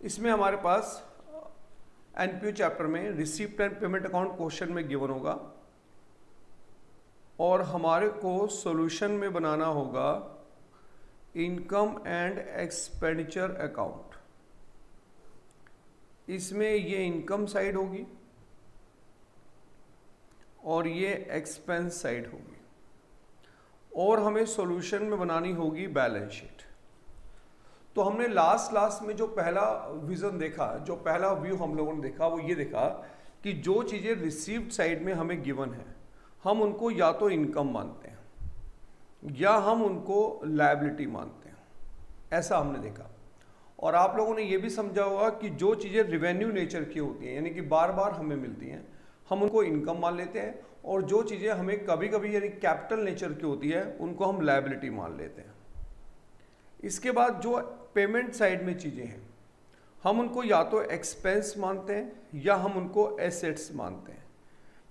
इसमें हमारे पास NPO chapter में receipt and payment account question में गिवन होगा और हमारे को सॉल्यूशन में बनाना होगा इनकम एंड एक्सपेंडिचर अकाउंट। इसमें ये इनकम साइड होगी और ये एक्सपेंस साइड होगी और हमें सॉल्यूशन में बनानी होगी बैलेंस शीट। तो हमने लास्ट में जो पहला विजन देखा, जो पहला व्यू हम लोगों ने देखा, वो ये देखा कि जो चीज़ें रिसीव्ड साइड में हमें गिवन है हम उनको या तो इनकम मानते हैं या हम उनको लायबिलिटी मानते हैं, ऐसा हमने देखा। और आप लोगों ने ये भी समझा होगा कि जो चीज़ें रिवेन्यू नेचर की होती हैं यानी कि बार बार हमें मिलती हैं हम उनको इनकम मान लेते हैं और जो चीज़ें हमें कभी कभी यानी कैपिटल नेचर की होती है उनको हम लायबिलिटी मान लेते हैं। इसके बाद जो पेमेंट साइड में चीज़ें हैं हम उनको या तो एक्सपेंस मानते हैं या हम उनको एसेट्स मानते हैं,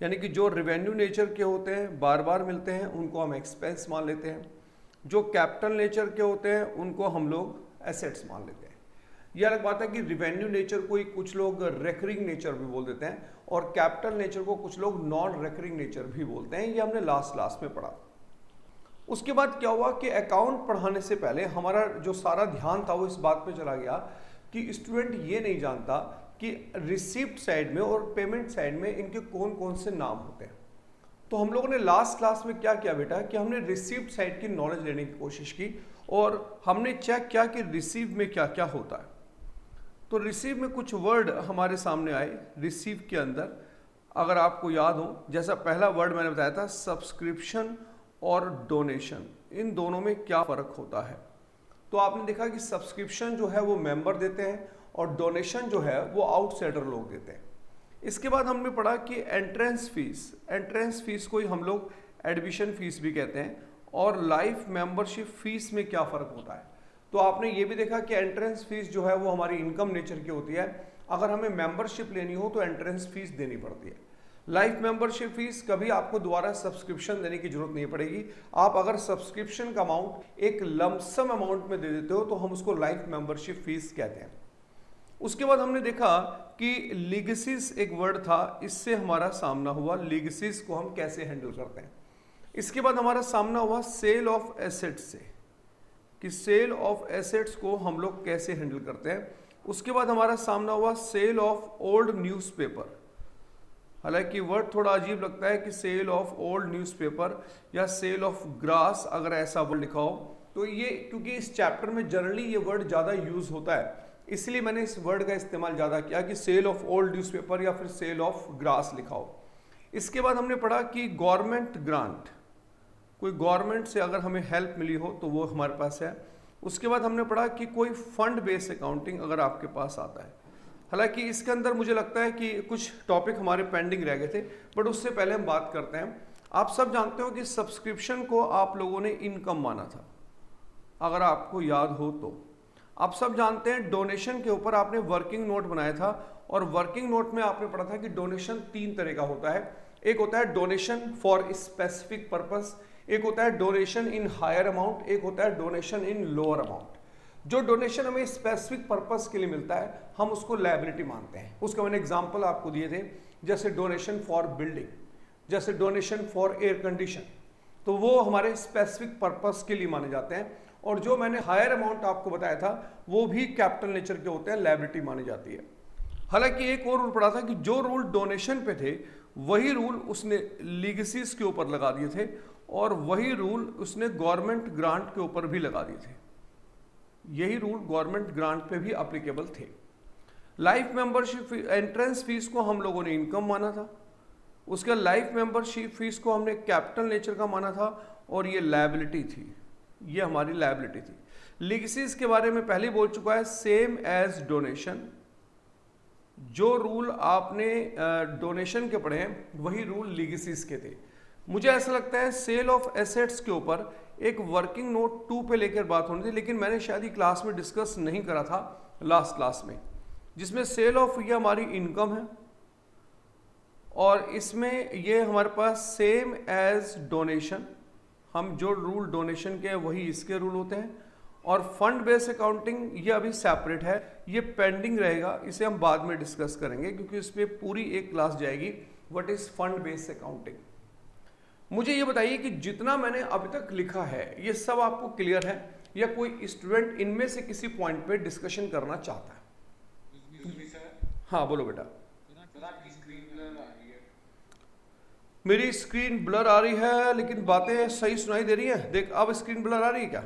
यानी कि जो रिवेन्यू नेचर के होते हैं बार बार मिलते हैं उनको हम एक्सपेंस मान लेते हैं, जो कैपिटल नेचर के होते हैं उनको हम लोग एसेट्स मान लेते हैं। यह अलग बात है कि रिवेन्यू नेचर को कुछ लोग रेकरिंग नेचर भी बोल देते हैं और कैपिटल नेचर को कुछ लोग नॉन रेकरिंग नेचर भी बोलते हैं, ये हमने लास्ट में पढ़ा। उसके बाद क्या हुआ कि अकाउंट पढ़ाने से पहले हमारा जो सारा ध्यान था वो इस बात पे चला गया कि स्टूडेंट ये नहीं जानता कि रिसिप्ट साइड में और पेमेंट साइड में इनके कौन कौन से नाम होते हैं। तो हम लोगों ने लास्ट क्लास में क्या किया बेटा कि हमने रिसिप्ट साइड की नॉलेज लेने की कोशिश की और हमने चेक किया कि रिसीव में क्या क्या होता है। तो रिसीव में कुछ वर्ड हमारे सामने आए। रिसीव के अंदर अगर आपको याद हो, जैसा पहला वर्ड मैंने बताया था सब्सक्रिप्शन और डोनेशन, इन दोनों में क्या फ़र्क होता है। तो आपने देखा कि सब्सक्रिप्शन जो है वो मेंबर देते हैं और डोनेशन जो है वो आउटसाइडर लोग देते हैं। इसके बाद हमने पढ़ा कि एंट्रेंस फीस को ही हम लोग एडमिशन फीस भी कहते हैं और लाइफ मेंबरशिप फीस में क्या फ़र्क होता है। तो आपने ये भी देखा कि एंट्रेंस फीस जो है वो हमारी इनकम नेचर की होती है, अगर हमें मेंबरशिप लेनी हो तो एंट्रेंस फीस देनी पड़ती है। लाइफ मेंबरशिप फीस कभी आपको दोबारा सब्सक्रिप्शन देने की जरूरत नहीं पड़ेगी। आप अगर सब्सक्रिप्शन का अमाउंट एक लमसम अमाउंट में दे देते हो तो हम उसको लाइफ मेंबरशिप फीस कहते हैं। उसके बाद हमने देखा कि लीगेसीज एक वर्ड था, इससे हमारा सामना हुआ लीगेसीज को हम कैसे हैंडल करते हैं। इसके बाद हमारा सामना हुआ सेल ऑफ एसेट्स से कि सेल ऑफ एसेट्स को हम लोग कैसे हैंडल करते हैं। उसके बाद हमारा सामना हुआ सेल ऑफ ओल्ड न्यूज़पेपर। हालांकि वर्ड थोड़ा अजीब लगता है कि सेल ऑफ ओल्ड न्यूज़पेपर या सेल ऑफ ग्रास, अगर ऐसा वर्ड लिखा हो तो ये, क्योंकि इस चैप्टर में जनरली ये वर्ड ज़्यादा यूज़ होता है इसलिए मैंने इस वर्ड का इस्तेमाल ज़्यादा किया कि सेल ऑफ ओल्ड न्यूज़पेपर या फिर सेल ऑफ ग्रास लिखा हो। इसके बाद हमने पढ़ा कि गवर्नमेंट ग्रांट, कोई गवर्नमेंट से अगर हमें हेल्प मिली हो तो वो हमारे पास है। उसके बाद हमने पढ़ा कि कोई फंड बेस्ड अकाउंटिंग अगर आपके पास आता है। हालांकि इसके अंदर मुझे लगता है कि कुछ टॉपिक हमारे पेंडिंग रह गए थे, बट उससे पहले हम बात करते हैं। आप सब जानते हो कि सब्सक्रिप्शन को आप लोगों ने इनकम माना था, अगर आपको याद हो तो। आप सब जानते हैं डोनेशन के ऊपर आपने वर्किंग नोट बनाया था और वर्किंग नोट में आपने पढ़ा था कि डोनेशन 3 तरह का होता है। एक होता है डोनेशन फॉर स्पेसिफिक पर्पस, एक होता है डोनेशन इन हायर अमाउंट, एक होता है डोनेशन इन लोअर अमाउंट। जो डोनेशन हमें स्पेसिफिक पर्पस के लिए मिलता है हम उसको लायबिलिटी मानते हैं। उसका मैंने एग्जांपल आपको दिए थे, जैसे डोनेशन फॉर बिल्डिंग, जैसे डोनेशन फॉर एयर कंडीशन, तो वो हमारे स्पेसिफिक पर्पस के लिए माने जाते हैं। और जो मैंने हायर अमाउंट आपको बताया था वो भी कैपिटल नेचर के होते हैं, लायबिलिटी मानी जाती है। हालांकि एक और रूल पढ़ा था कि जो रूल डोनेशन पे थे वही रूल उसने लीगेसीज के ऊपर लगा दिए थे और वही रूल उसने गवर्नमेंट ग्रांट के ऊपर भी लगा दिए थे। यही रूल गवर्नमेंट ग्रांट पे भी अप्लीकेबल थे। लाइफ मेंबरशिप एंट्रेंस फीस को हम लोगों ने इनकम माना था, उसका लाइफ मेंबरशिप फीस को हमने कैपिटल नेचर का माना था और ये लायबिलिटी थी, ये हमारी लायबिलिटी थी। लीगेसीज के बारे में पहले बोल चुका है, सेम एज डोनेशन। जो रूल आपने डोनेशन के पढ़े हैं वही रूल लीगेसीज के थे। मुझे ऐसा लगता है सेल ऑफ एसेट्स के ऊपर एक वर्किंग नोट 2 पे लेकर बात होनी थी, लेकिन मैंने शायद ही क्लास में डिस्कस नहीं करा था लास्ट क्लास में, जिसमें सेल ऑफ ये हमारी इनकम है और इसमें ये हमारे पास सेम एज डोनेशन, हम जो रूल डोनेशन के हैं वही इसके रूल होते हैं। और फंड बेस्ड अकाउंटिंग ये अभी सेपरेट है, ये पेंडिंग रहेगा, इसे हम बाद में डिस्कस करेंगे क्योंकि इस पर पूरी एक क्लास जाएगी what is fund based accounting. मुझे ये बताइए कि जितना मैंने अभी तक लिखा है ये सब आपको क्लियर है या कोई स्टूडेंट इनमें से किसी पॉइंट पे डिस्कशन करना चाहता है? हाँ बोलो बेटा। मेरी स्क्रीन ब्लर आ रही है लेकिन बातें सही सुनाई दे रही है। देख अब स्क्रीन ब्लर आ रही है क्या?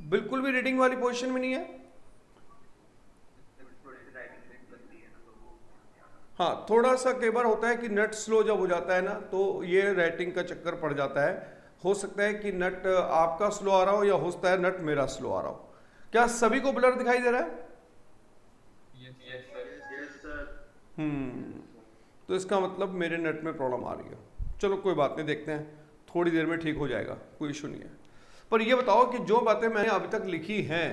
बिल्कुल भी रीडिंग वाली पोजीशन में नहीं है। हाँ थोड़ा सा कई बार होता है कि नेट स्लो जब हो जाता है ना तो ये राइटिंग का चक्कर पड़ जाता है। हो सकता है कि नेट आपका स्लो आ रहा हो या हो सकता है नेट मेरा स्लो आ रहा हो। क्या सभी को ब्लर दिखाई दे रहा है? तो इसका मतलब मेरे नेट में प्रॉब्लम आ रही है। चलो कोई बात नहीं, देखते हैं, थोड़ी देर में ठीक हो जाएगा, कोई इशू नहीं है। पर ये बताओ कि जो बातें मैंने अभी तक लिखी हैं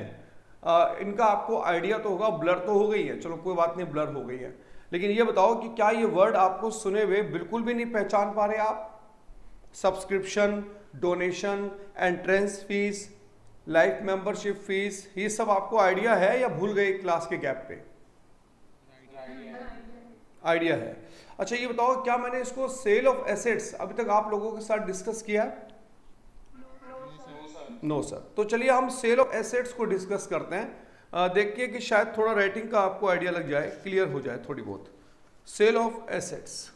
इनका आपको आइडिया तो होगा। ब्लर तो हो गई है, चलो कोई बात नहीं, ब्लर हो गई है, लेकिन ये बताओ कि क्या ये वर्ड आपको सुने हुए बिल्कुल भी नहीं पहचान पा रहे आप? Subscription, donation, entrance fees, life membership fees, ये सब आपको आइडिया है या भूल गए क्लास के गैप पे? आइडिया है। अच्छा ये बताओ क्या मैंने इसको सेल ऑफ एसेट्स अभी तक आप लोगों के साथ डिस्कस किया? No sir. तो चलिए हम सेल ऑफ एसेट्स को डिस्कस करते हैं। देखिए कि शायद थोड़ा राइटिंग का आपको आइडिया लग जाए, क्लियर हो जाए थोड़ी बहुत। सेल ऑफ एसेट्स,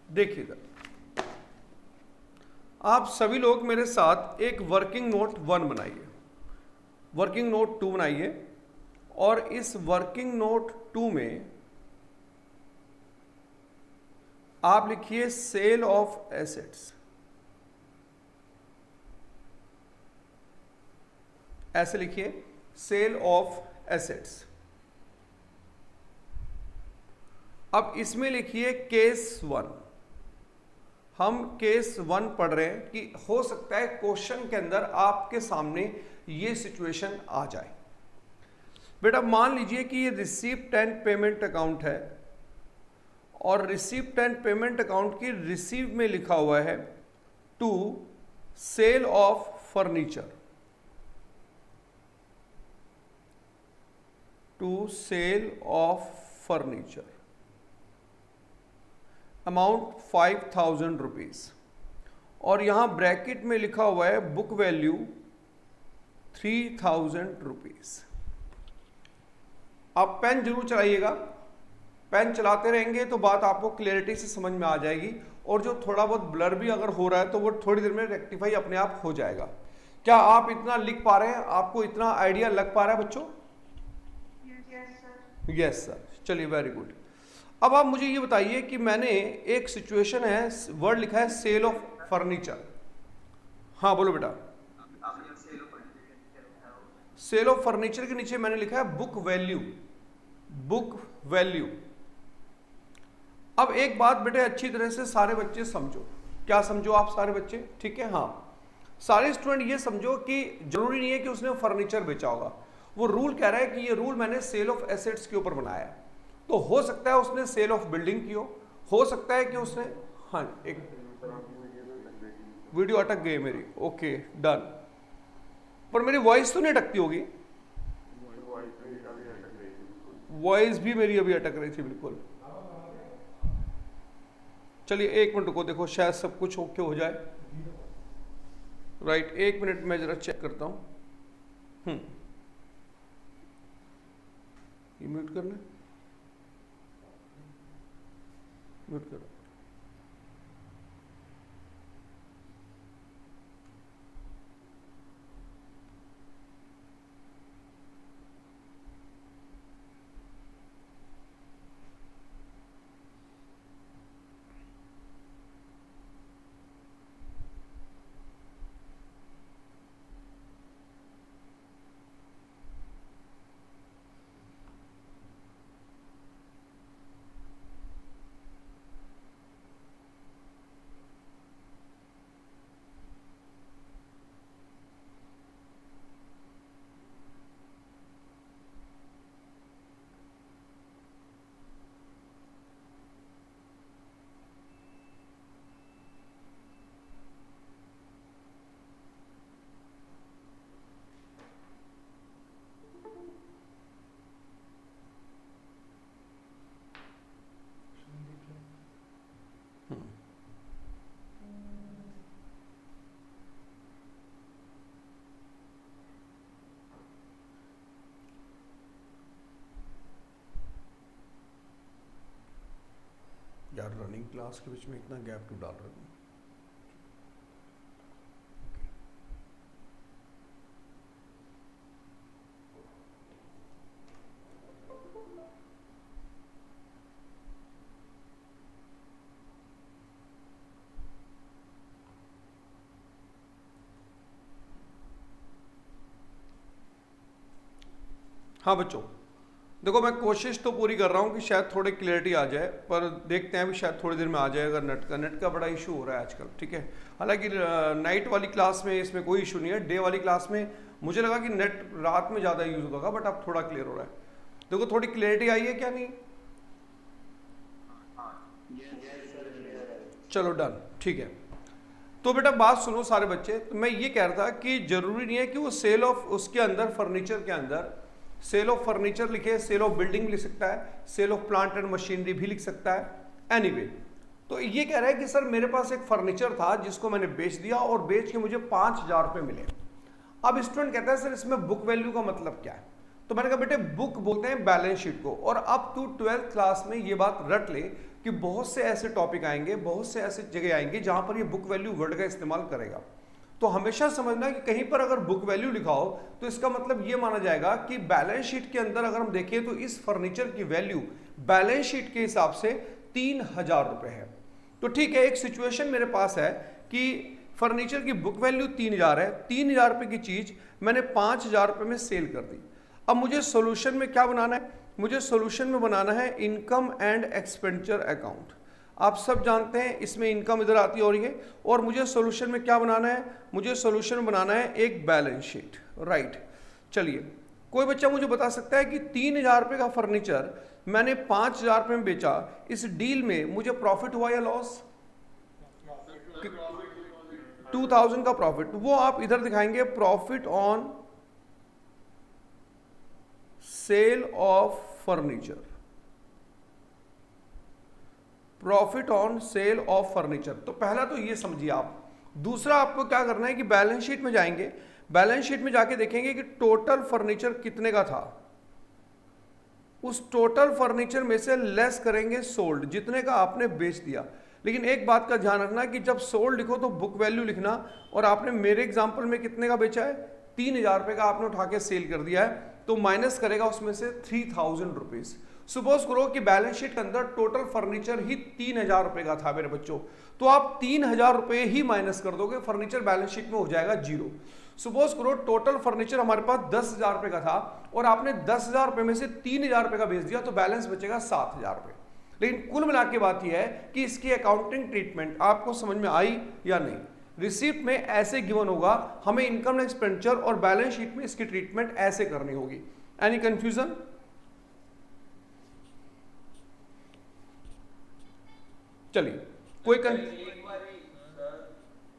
देखिएगा आप सभी लोग मेरे साथ एक वर्किंग नोट 1 बनाइए, वर्किंग नोट 2 बनाइए, और इस वर्किंग नोट 2 में आप लिखिए सेल ऑफ एसेट्स। ऐसे लिखिए सेल ऑफ एसेट्स। अब इसमें लिखिए केस 1। हम केस 1 पढ़ रहे हैं कि हो सकता है क्वेश्चन के अंदर आपके सामने ये सिचुएशन आ जाए। बेटा मान लीजिए कि ये रिसीप्ट एंड पेमेंट अकाउंट है और रिसीप्ट एंड पेमेंट अकाउंट की रिसीव में लिखा हुआ है to sale of furniture, to sale of furniture, amount 5000 rupees, और यहां ब्रैकेट में लिखा हुआ है बुक वैल्यू 3000 रुपीज। आप पेन जरूर चलाइएगा, पेन चलाते रहेंगे तो बात आपको क्लियरिटी से समझ में आ जाएगी, और जो थोड़ा बहुत ब्लर भी अगर हो रहा है तो वो थोड़ी देर में रेक्टिफाई अपने आप हो जाएगा। क्या आप इतना लिख पा रहे हैं? आपको इतना आइडिया लग पा रहा है बच्चों? Yes sir. चलिए वेरी गुड। अब आप मुझे ये बताइए कि मैंने एक सिचुएशन है, वर्ड लिखा है सेल ऑफ फर्नीचर। हाँ बोलो बेटा। सेल ऑफ फर्नीचर के नीचे मैंने लिखा है बुक वैल्यू, बुक वैल्यू। अब एक बात बेटे अच्छी तरह से सारे बच्चे समझो। क्या समझो आप सारे बच्चे? ठीक है, हाँ सारे स्टूडेंट ये समझो कि जरूरी नहीं है कि उसने फर्नीचर बेचा होगा। वो रूल कह रहा है कि ये रूल मैंने सेल ऑफ एसेट्स के ऊपर बनाया है। तो हो सकता है उसने सेल ऑफ बिल्डिंग की हो सकता है कि उसने, हाँ एक वीडियो अटक गई मेरी, ओके डन। पर मेरी वॉइस तो नहीं अटकती होगी? वॉइस भी मेरी अभी अटक रही थी बिल्कुल। चलिए 1 मिनट रुको, देखो शायद सब कुछ ओके हो जाए। राइट 1 मिनट मैं जरा चेक करता हूं। ये म्यूट करना, म्यूट करो। यार रनिंग क्लास के बीच में इतना गैप क्यों डाल रहे हो? हाँ बच्चों, देखो मैं कोशिश तो पूरी कर रहा हूँ कि शायद थोड़ी क्लियरिटी आ जाए, पर देखते हैं भी शायद थोड़ी देर में आ जाएगा। नेट का बड़ा इशू हो रहा है आजकल, ठीक है। हालांकि नाइट वाली क्लास में इसमें कोई इशू नहीं है, डे वाली क्लास में मुझे लगा कि नेट रात में ज़्यादा यूज़ होगा, बट अब थोड़ा क्लियर हो रहा है। देखो थोड़ी क्लियरिटी आई है क्या नहीं? चलो डन, ठीक है। तो बेटा बात सुनो सारे बच्चे, तो मैं ये कह रहा था कि जरूरी नहीं है कि वो सेल ऑफ उसके अंदर फर्नीचर के अंदर सेल ऑफ फर्नीचर लिखे, सेल ऑफ बिल्डिंग लिख सकता है, sale of plant and machinery भी लिख सकता है। एनीवे, तो ये कह रहा है कि सर मेरे पास एक फर्नीचर था जिसको मैंने बेच दिया और बेच के मुझे 5,000 रुपये मिले। अब स्टूडेंट कहता है सर इसमें बुक वैल्यू का मतलब क्या है? तो मैंने कहा बेटे बुक बोलते हैं बैलेंस शीट को, और अब तू 12th क्लास में ये बात रट ले कि बहुत से ऐसे टॉपिक आएंगे, बहुत से ऐसे जगह आएंगे जहां पर ये बुक वैल्यू वर्ड का इस्तेमाल करेगा। तो हमेशा समझना कि कहीं पर अगर बुक वैल्यू लिखा हो तो इसका मतलब ये माना जाएगा कि बैलेंस शीट के अंदर अगर हम देखें तो इस फर्नीचर की वैल्यू बैलेंस शीट के हिसाब से 3,000 रुपये है। तो ठीक है, एक सिचुएशन मेरे पास है कि फर्नीचर की बुक वैल्यू 3,000 है, 3,000 रुपये की चीज मैंने 5,000 रुपये में सेल कर दी। अब मुझे सोल्यूशन में क्या बनाना है? मुझे सोल्यूशन में बनाना है इनकम एंड एक्सपेंडिचर अकाउंट। आप सब जानते हैं इसमें इनकम इधर आती हो रही है, और मुझे सोल्यूशन में क्या बनाना है? मुझे सोल्यूशन में बनाना है एक बैलेंस शीट, राइट। चलिए, कोई बच्चा मुझे बता सकता है कि 3,000 रुपये का फर्नीचर मैंने 5,000 रुपये में बेचा, इस डील में मुझे प्रॉफिट हुआ या लॉस? 2,000 का प्रॉफिट, वो आप इधर दिखाएंगे profit on sale of furniture, profit on sale of furniture. तो पहला तो ये समझिए आप। दूसरा आपको क्या करना है कि बैलेंस शीट में जाएंगे, बैलेंस शीट में जाके देखेंगे कि टोटल फर्नीचर कितने का था, उस टोटल फर्नीचर में से लेस करेंगे सोल्ड, जितने का आपने बेच दिया। लेकिन एक बात का ध्यान रखना कि जब सोल्ड लिखो तो बुक वैल्यू लिखना, और आपने मेरे एग्जांपल में कितने का बेचा है? 3,000 रुपये का आपने उठा के सेल कर दिया है, तो माइनस करेगा उसमें से 3,000 रुपीज। सपोज करो कि बैलेंस शीट के अंदर टोटल फर्नीचर ही 3,000 रुपये का था मेरे बच्चों, तो आप 3,000 रुपये ही माइनस कर दोगे, फर्नीचर बैलेंस शीट में हो जाएगा जीरो। सपोज करो टोटल फर्नीचर हमारे पास 10,000 रुपये का था और आपने 10,000 रुपये में से 3,000 रुपये का बेच दिया, तो बैलेंस बचेगा 7,000 रुपये। लेकिन कुल मिला के बात यह है कि इसकी अकाउंटिंग ट्रीटमेंट आपको समझ में आई या नहीं? रिसिप्ट में ऐसे गिवन होगा, हमें इनकम एक्सपेंडिचर और बैलेंस शीट में इसकी ट्रीटमेंट ऐसे करनी होगी। Any confusion? चलिए, कोई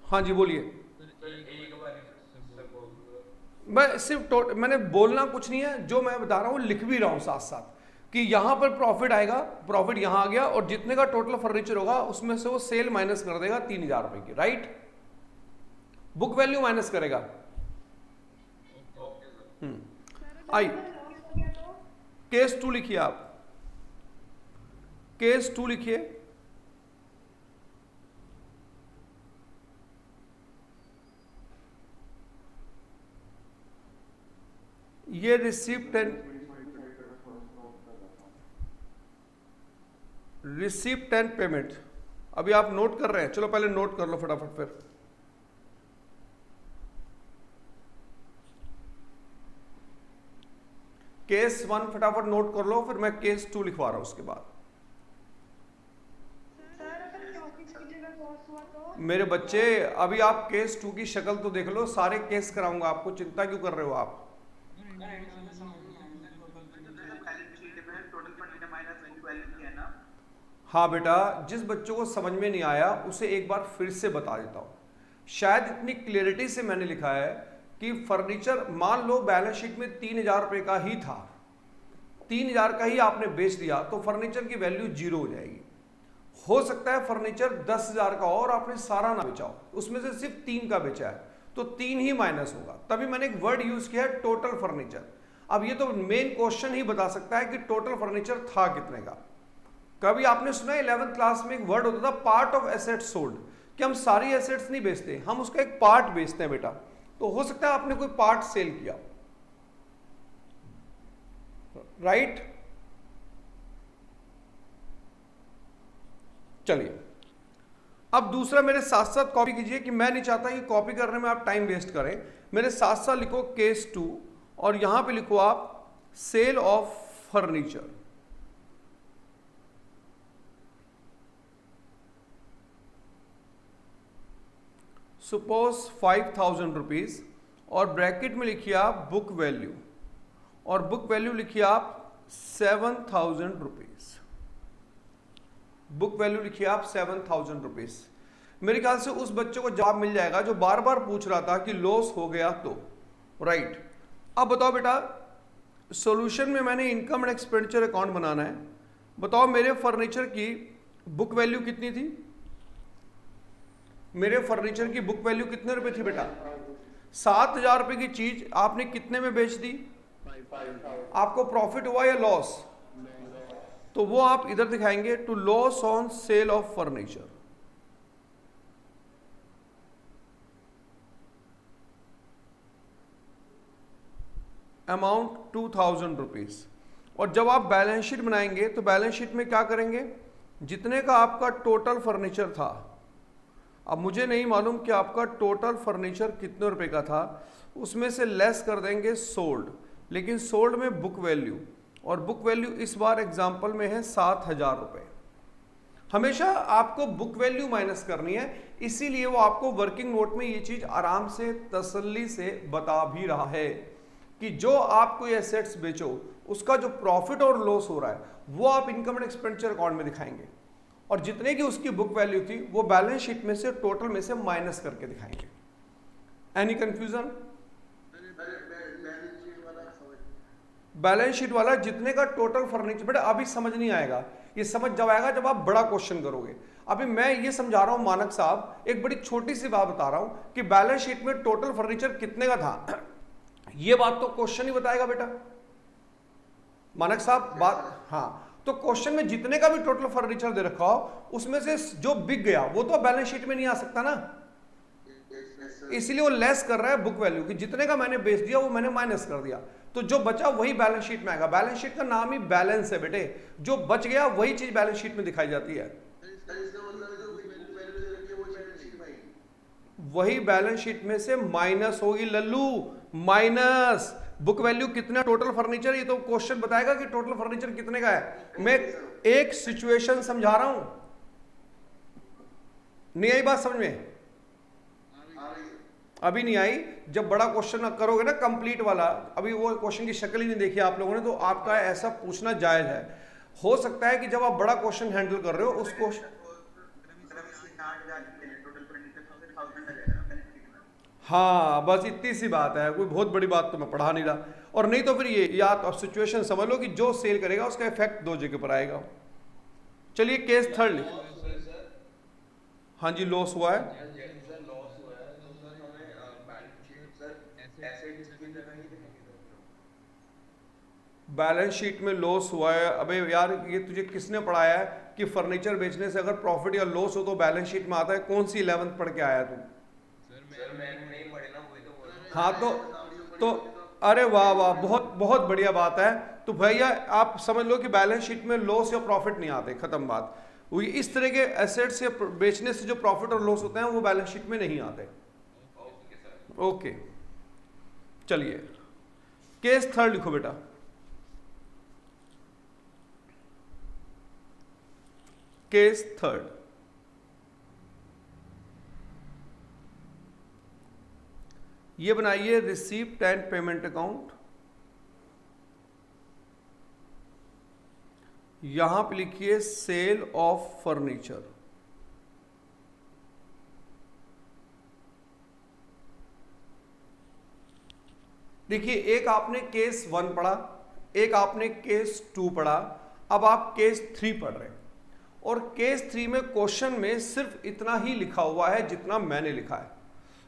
हाँ जी बोलिए। मैं सिर्फ मैंने बोलना कुछ नहीं है, जो मैं बता रहा हूं लिख भी रहा हूं साथ साथ कि यहां पर प्रॉफिट आएगा, प्रॉफिट यहां आ गया, और जितने का टोटल फर्नीचर होगा उसमें से वो सेल माइनस कर देगा 3,000 रुपए की, राइट। बुक वैल्यू माइनस करेगा। आई केस 2 लिखिए आप, केस 2 लिखिए। ये रिसिप्ट एंड पेमेंट अभी आप नोट कर रहे हैं, चलो पहले नोट कर लो फटाफट। फिर केस 1 फटाफट नोट कर लो, फिर मैं केस 2 लिखवा रहा हूं उसके बाद। मेरे बच्चे अभी आप केस 2 की शक्ल तो देख लो, सारे केस कराऊंगा आपको, चिंता क्यों कर रहे हो आप? हाँ बेटा, जिस बच्चों को समझ में नहीं आया उसे एक बार फिर से बता देता हूं। शायद इतनी क्लियरिटी से मैंने लिखा है कि फर्नीचर मान लो बैलेंस शीट में 3,000 रुपये का ही था, 3,000 का ही आपने बेच दिया, तो फर्नीचर की वैल्यू जीरो हो जाएगी। हो सकता है फर्नीचर 10,000 का और आपने सारा ना बेचा हो, उसमें से सिर्फ 3 का बेचा है, तो 3 ही माइनस होगा। तभी मैंने एक वर्ड यूज किया है टोटल फर्नीचर। अब ये तो मेन क्वेश्चन ही बता सकता है कि टोटल फर्नीचर था कितने का। कभी आपने सुना है 11th क्लास में एक वर्ड होता था पार्ट ऑफ एसेट सोल्ड, कि हम सारी एसेट्स नहीं बेचते, हम उसका एक पार्ट बेचते हैं बेटा। तो हो सकता है आपने कोई पार्ट सेल किया, राइट। चलिए अब दूसरा मेरे साथ साथ कॉपी कीजिए, कि मैं नहीं चाहता कि कॉपी करने में आप टाइम वेस्ट करें। मेरे साथ साथ लिखो केस 2 और यहां पे लिखो आप sale of furniture. Suppose 5,000 rupees और ब्रैकेट में लिखिए आप बुक वैल्यू, और बुक वैल्यू लिखिए आप 7,000 रुपीज। बुक वैल्यू लिखिए आप 7,000 रुपीज। मेरे ख्याल से उस बच्चे को जवाब मिल जाएगा जो बार बार पूछ रहा था कि लॉस हो गया तो, राइट। अब बताओ बेटा, सॉल्यूशन में मैंने इनकम एंड एक्सपेंडिचर अकाउंट बनाना है। बताओ मेरे फर्नीचर की बुक वैल्यू कितनी थी? मेरे फर्नीचर की बुक वैल्यू कितने रुपए थी बेटा? 7,000 रुपए की चीज आपने कितने में बेच दी? आपको प्रॉफिट हुआ या लॉस? तो वो आप इधर दिखाएंगे, to loss on sale of furniture. Amount 2,000 rupees. और जब आप बैलेंस शीट बनाएंगे तो बैलेंस शीट में क्या करेंगे, जितने का आपका टोटल फर्नीचर था, अब मुझे नहीं मालूम कि आपका टोटल फर्नीचर कितने रुपए का था, उसमें से लेस कर देंगे सोल्ड, लेकिन सोल्ड में बुक वैल्यू, और बुक वैल्यू इस बार एग्जांपल में है 7,000 रुपए। हमेशा आपको बुक वैल्यू माइनस करनी है, इसीलिए वो आपको वर्किंग नोट में ये चीज आराम से तसल्ली से बता भी रहा है कि जो आप कोई एसेट्स बेचो उसका जो प्रॉफिट और लॉस हो रहा है वो आप इनकम एंड एक्सपेंडिचर अकाउंट में दिखाएंगे, और जितने की उसकी बुक वैल्यू थी वो बैलेंस शीट में से टोटल में से माइनस करके दिखाएंगे। Any confusion? बैलेंस शीट वाला जितने का टोटल फर्नीचर, बेटा अभी समझ नहीं आएगा, ये समझ जब आएगा जब आप बड़ा क्वेश्चन करोगे। अभी मैं ये समझा रहा हूं मानक साहब, एक बड़ी छोटी सी बात बता रहा हूं कि बैलेंस शीट में टोटल फर्नीचर कितने का था, ये बात तो क्वेश्चन ही बताएगा बेटा मानक साहब बात। हाँ, तो क्वेश्चन में जितने का भी टोटल फर्नीचर दे रखा हो उसमें से जो बिक गया वो तो बैलेंस शीट में नहीं आ सकता ना, इसलिए वो लेस कर रहा है बुक वैल्यू की, जितने का मैंने बेच दिया वो मैंने माइनस कर दिया, तो जो बचा वही बैलेंस शीट में आएगा। बैलेंस शीट का नाम ही बैलेंस है बेटे, जो बच गया वही चीज बैलेंस शीट में दिखाई जाती है, वही बैलेंस शीट में से माइनस होगी लल्लू, माइनस बुक वैल्यू कितना टोटल फर्नीचर, ये तो क्वेश्चन बताएगा कि टोटल फर्नीचर कितने का है। मैं एक सिचुएशन समझा रहा हूं, नहीं आई बात समझ में? अभी नहीं आई, जब बड़ा क्वेश्चन करोगे ना कंप्लीट वाला, अभी वो क्वेश्चन की शक्ल ही नहीं देखी आप लोगों ने, तो आपका ऐसा पूछना जायज है। हो सकता है कि जब आप बड़ा क्वेश्चन हैंडल कर रहे हो उसको, हाँ बस इतनी सी बात है, कोई बहुत बड़ी बात तो मैं पढ़ा नहीं रहा। और नहीं तो फिर ये या तो आप सिचुएशन समझ लो कि जो सेल करेगा उसका इफेक्ट दो जगह पर आएगा। चलिए केस थर्ड लिखो। हाँ जी, लॉस हुआ है, बैलेंस शीट में लॉस हुआ है। अबे यार ये तुझे किसने पढ़ाया है कि फर्नीचर बेचने से अगर प्रॉफिट या लॉस हो तो बैलेंस शीट में आता है? कौन सी 11th पढ़ के आया तू? सर मैंने नहीं पढ़े ना, वही तो बोल रहा हूं। हाँ तो अरे वाह वाह, बहुत बहुत बढ़िया बात है। तो भैया आप समझ लो कि बैलेंस शीट में लॉस या प्रॉफिट नहीं आते, खत्म बात। वो इस तरह के एसेट्स या बेचने से जो प्रॉफिट और लॉस होते हैं वो बैलेंस शीट में नहीं आते। ओके चलिए केस थर्ड लिखो बेटा। केस थर्ड, ये बनाइए रिसीप्ट एंड पेमेंट अकाउंट। यहां पे लिखिए सेल ऑफ फर्नीचर। देखिए एक आपने केस 1 पढ़ा, एक आपने केस 2 पढ़ा, अब आप केस 3 पढ़ रहे हैं। और केस 3 में क्वेश्चन में सिर्फ इतना ही लिखा हुआ है जितना मैंने लिखा है।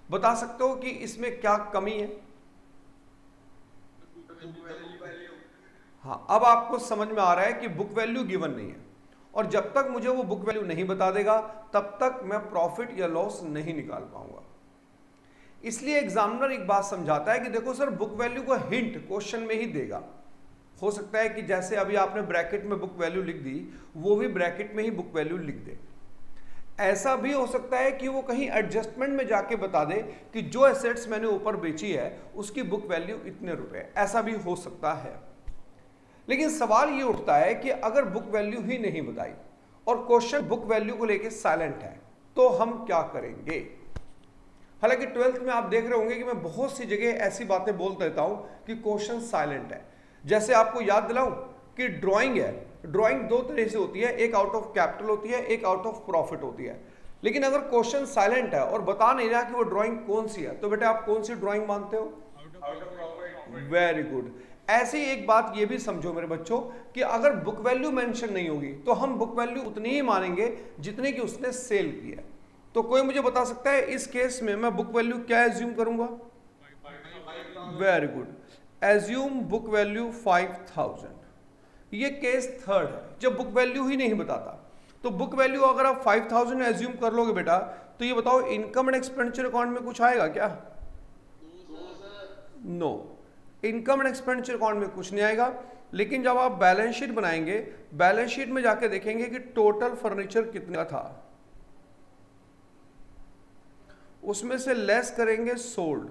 बता सकते हो कि इसमें क्या कमी है? हाँ, अब आपको समझ में आ रहा है कि बुक वैल्यू गिवन नहीं है और जब तक मुझे वो बुक वैल्यू नहीं बता देगा तब तक मैं प्रॉफिट या लॉस नहीं निकाल पाऊंगा। इसलिए एग्जामिनर एक बात समझाता है कि देखो सर, बुक वैल्यू का हिंट क्वेश्चन में ही देगा। हो सकता है कि जैसे अभी आपने ब्रैकेट में बुक वैल्यू लिख दी, वो भी ब्रैकेट में ही बुक वैल्यू लिख दे। ऐसा भी हो सकता है कि वो कहीं एडजस्टमेंट में जाके बता दे कि जो एसेट्स मैंने ऊपर बेची है उसकी बुक वैल्यू इतने रुपए, ऐसा भी हो सकता है। लेकिन सवाल ये उठता है कि अगर बुक वैल्यू ही नहीं बताई और क्वेश्चन बुक वैल्यू को लेके साइलेंट है तो हम क्या करेंगे। हालांकि 12th में आप देख रहे होंगे कि मैं बहुत सी जगह ऐसी बातें बोल देता हूं कि क्वेश्चन साइलेंट है। जैसे आपको याद दिलाऊं कि ड्राइंग है, ड्राइंग दो तरह से होती है, एक आउट ऑफ कैपिटल होती है, एक आउट ऑफ प्रॉफिट होती है। लेकिन अगर क्वेश्चन साइलेंट है और बता नहीं रहा कि वो ड्राइंग कौन सी है, तो बेटा आप कौन सी ड्राइंग मानते हो? Very good. ऐसे ही एक बात ये भी समझो मेरे बच्चों कि अगर बुक वैल्यू मेंशन नहीं होगी तो हम बुक वैल्यू उतनी ही मानेंगे जितने की उसने सेल की है। तो कोई मुझे बता सकता है इस केस में मैं बुक वैल्यू क्या एज्यूम करूंगा? Very good, assume book value 5000। ये केस थर्ड है, जब बुक वैल्यू ही नहीं बताता। तो बुक वैल्यू अगर आप 5000 एज्यूम कर लोगे बेटा, तो ये बताओ इनकम एंड एक्सपेंडिचर अकाउंट में कुछ आएगा क्या? No, income and expenditure account में कुछ नहीं आएगा। लेकिन जब आप बैलेंस शीट बनाएंगे, बैलेंस शीट में जाके देखेंगे कि टोटल फर्नीचर कितना था, उसमें से लेस करेंगे सोल्ड।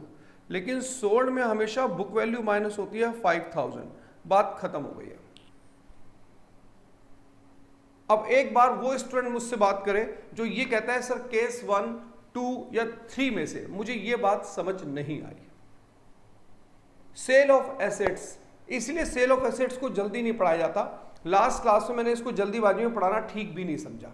लेकिन सोल्ड में हमेशा बुक वैल्यू माइनस होती है 5000। बात खत्म हो गई है। अब एक बार वो स्टूडेंट मुझसे बात करे जो ये कहता है सर केस 1, 2 या 3 में से मुझे ये बात समझ नहीं आई। सेल ऑफ एसेट्स, इसलिए सेल ऑफ एसेट्स को जल्दी नहीं पढ़ाया जाता। लास्ट क्लास में मैंने इसको जल्दीबाजी में पढ़ाना ठीक भी नहीं समझा,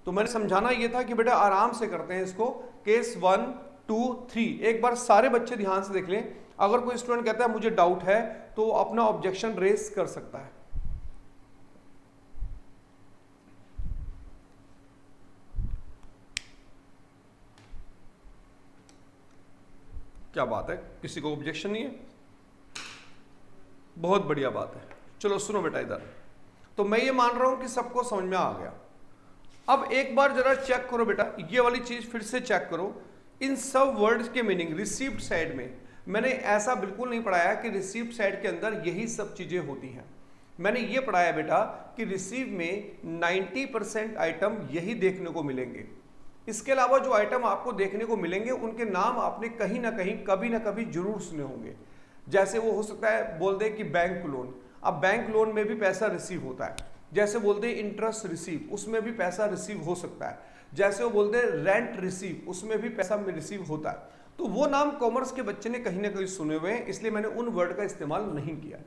तो मैंने समझाना ये था कि बेटा आराम से करते हैं इसको। केस 1, 2, 3 एक बार सारे बच्चे ध्यान से देख लें। अगर कोई स्टूडेंट कहता है मुझे डाउट है तो अपना ऑब्जेक्शन रेज कर सकता है। क्या बात है, किसी को ऑब्जेक्शन नहीं है? बहुत बढ़िया बात है। चलो सुनो बेटा इधर, तो मैं ये मान रहा हूं कि सबको समझ में आ गया। अब एक बार जरा चेक करो बेटा, ये वाली चीज फिर से चेक करो। इन सब वर्ड्स के मीनिंग रिसीव्ड साइड में मैंने ऐसा बिल्कुल नहीं पढ़ाया कि रिसीव्ड साइड के अंदर यही सब चीजें होती हैं। मैंने ये पढ़ाया बेटा कि रिसीव में 90% आइटम यही देखने को मिलेंगे। इसके अलावा जो आइटम आपको देखने को मिलेंगे उनके नाम आपने कहीं ना कहीं कभी ना कभी जरूर सुने होंगे। जैसे वो हो सकता है बोल दे कि बैंक लोन, अब बैंक लोन में भी पैसा रिसीव होता है। जैसे बोल दे इंटरेस्ट रिसीव, उसमें भी पैसा रिसीव हो सकता है। जैसे वो बोल दे रेंट रिसीव, उसमें भी पैसा रिसीव होता है। तो वो नाम कॉमर्स के बच्चे ने कहीं ना कहीं सुने हुए हैं, इसलिए मैंने उन वर्ड का इस्तेमाल नहीं किया।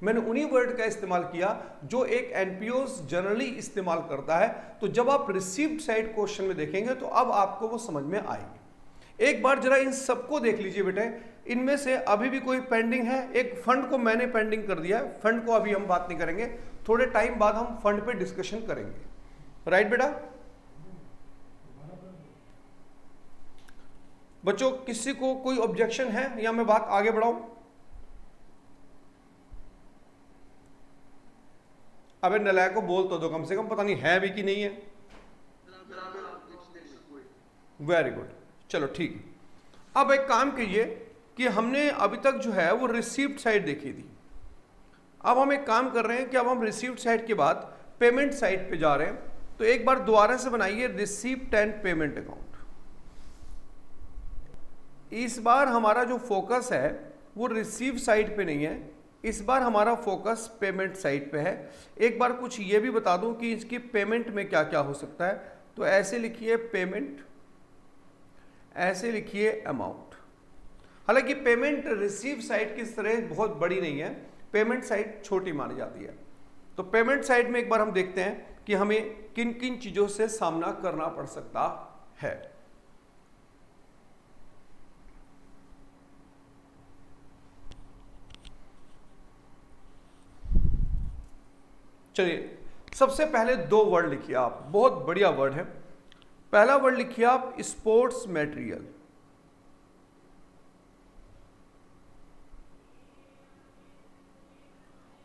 मैंने उन्हीं वर्ड का इस्तेमाल किया जो एक एनपीओस जनरली इस्तेमाल करता है। तो जब आप रिसीव्ड साइड क्वेश्चन में देखेंगे तो अब आपको वो समझ में आएगी। एक बार जरा इन सबको देख लीजिए बेटे, इनमें से अभी भी कोई पेंडिंग है? एक फंड को मैंने पेंडिंग कर दिया है, फंड को अभी हम बात नहीं करेंगे, थोड़े टाइम बाद हम फंड पे डिस्कशन करेंगे। राइट बेटा? बच्चों किसी को कोई ऑब्जेक्शन है या मैं बात आगे बढ़ाऊं? अबे नलायक को बोल तो दो कम से कम, पता नहीं है भी कि नहीं है। वेरी गुड, चलो ठीक है। अब एक काम कीजिए कि हमने अभी तक जो है वो रिसीव्ड साइड देखी थी। अब हम एक काम कर रहे हैं कि अब हम रिसीव्ड साइड के बाद पेमेंट साइड पे जा रहे हैं। तो एक बार दोबारा से बनाइए रिसीव्ड एंड पेमेंट अकाउंट। इस बार हमारा जो फोकस है वो रिसीव साइड पे नहीं है, इस बार हमारा फोकस पेमेंट साइड पे है। एक बार कुछ ये भी बता दूं कि इसकी पेमेंट में क्या क्या हो सकता है। तो ऐसे लिखिए पेमेंट, ऐसे लिखिए अमाउंट। हालांकि पेमेंट रिसीव साइड की तरह बहुत बड़ी नहीं है, पेमेंट साइड छोटी मानी जाती है। तो पेमेंट साइड में एक बार हम देखते हैं कि हमें किन किन चीजों से सामना करना पड़ सकता है। चलिए सबसे पहले दो वर्ड लिखिए आप, बहुत बढ़िया वर्ड है। पहला वर्ड लिखिए आप स्पोर्ट्स मटेरियल,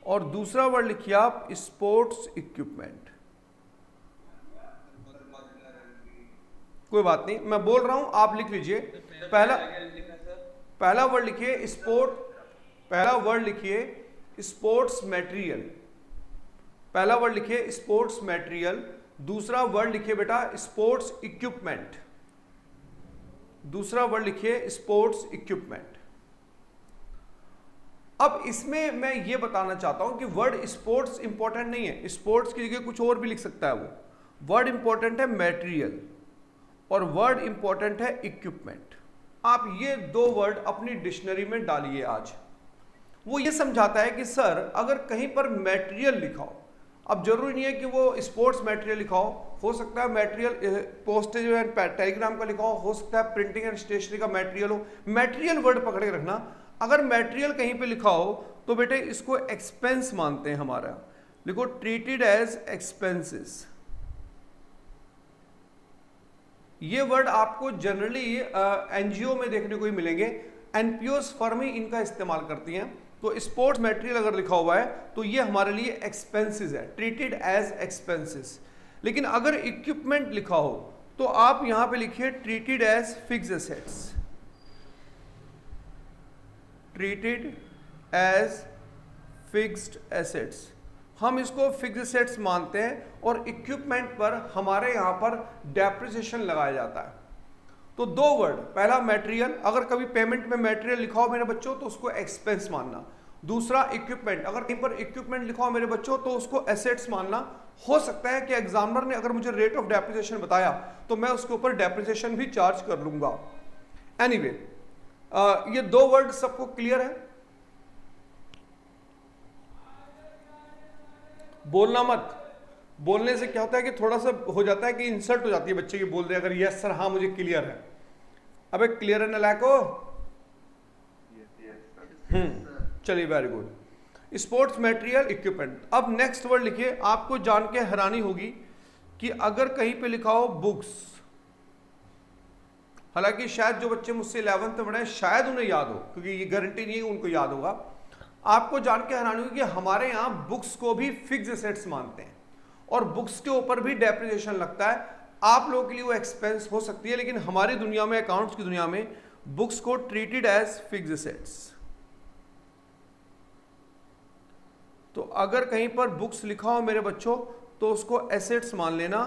और दूसरा वर्ड लिखिए आप स्पोर्ट्स इक्विपमेंट। कोई बात नहीं, मैं बोल रहा हूं, आप लिख लीजिए। पहला वर्ड लिखिए स्पोर्ट, पहला वर्ड लिखिए स्पोर्ट्स मटेरियल, पहला वर्ड लिखिए स्पोर्ट्स मटेरियल। दूसरा वर्ड लिखिए बेटा स्पोर्ट्स इक्विपमेंट, दूसरा वर्ड लिखिए स्पोर्ट्स इक्विपमेंट। अब इसमें मैं ये बताना चाहता हूं कि वर्ड स्पोर्ट्स इंपॉर्टेंट नहीं है, स्पोर्ट्स की जगह कुछ और भी लिख सकता है वो। वर्ड इंपॉर्टेंट है मटेरियल और वर्ड इंपॉर्टेंट है इक्विपमेंट। आप ये दो वर्ड अपनी डिक्शनरी में डालिए आज। वो ये समझाता है कि सर अगर कहीं पर मटेरियल लिखा हो, अब जरूरी नहीं है कि वो स्पोर्ट्स मटेरियल लिखा हो सकता है मटेरियल पोस्टेज एंड टेलीग्राम का लिखा हो सकता है प्रिंटिंग एंड स्टेशनरी का मटेरियल हो। मटेरियल वर्ड पकड़ के रखना। अगर मटेरियल कहीं पे लिखा हो तो बेटे इसको एक्सपेंस मानते हैं हमारा, लिखो ट्रीटेड एज एक्सपेंसेस। ये वर्ड आपको जनरली एनजीओ में देखने को ही मिलेंगे, एनपीओस फर्म ही इनका इस्तेमाल करती हैं। तो स्पोर्ट्स मटेरियल अगर लिखा हुआ है तो ये हमारे लिए एक्सपेंसेस है, ट्रीटेड एज एक्सपेंसेस। लेकिन अगर इक्विपमेंट लिखा हो तो आप यहां पे लिखिए treated as fixed assets, treated as fixed assets. हम इसको फिक्स्ड एसेट्स मानते हैं और इक्विपमेंट पर हमारे यहां पर डेप्रिसिएशन लगाया जाता है। तो दो वर्ड, पहला मटेरियल, अगर कभी पेमेंट में मटेरियल लिखा हो मेरे बच्चों तो उसको एक्सपेंस मानना। दूसरा इक्विपमेंट, अगर कहीं पर इक्विपमेंट लिखा हो मेरे बच्चों तो उसको एसेट्स मानना। हो सकता है कि एग्जामिनर ने अगर मुझे रेट ऑफ डेप्रिसिएशन बताया तो मैं उसके ऊपर डेप्रिसिएशन भी चार्ज कर लूंगा। एनीवे, ये दो वर्ड सबको क्लियर है? बोलना मत, बोलने से क्या होता है कि थोड़ा सा हो जाता है कि इंसल्ट हो जाती है बच्चे की, बोल रहे अगर यस सर हाँ मुझे क्लियर है। अबे क्लियर है ना लैको? चलिए very good. Sports material equipment. अब नेक्स्ट वर्ड लिखिए, आपको जान के हैरानी होगी कि अगर कहीं पे लिखा हो बुक्स, हालांकि शायद जो बच्चे मुझसे 11th में पढ़े शायद उन्हें याद हो, क्योंकि ये गारंटी नहीं है उनको याद होगा। आपको जान के हैरानी होगी कि हमारे यहां बुक्स को भी फिक्स्ड एसेट्स मानते हैं और बुक्स के ऊपर भी डेप्रिसिएशन लगता है। आप लोगों के लिए वो एक्सपेंस हो सकती है, लेकिन हमारी दुनिया में, अकाउंट्स की दुनिया में, बुक्स को ट्रीटेड एज फिक्स्ड एसेट्स। तो अगर कहीं पर बुक्स लिखा हो मेरे बच्चों तो उसको एसेट्स मान लेना,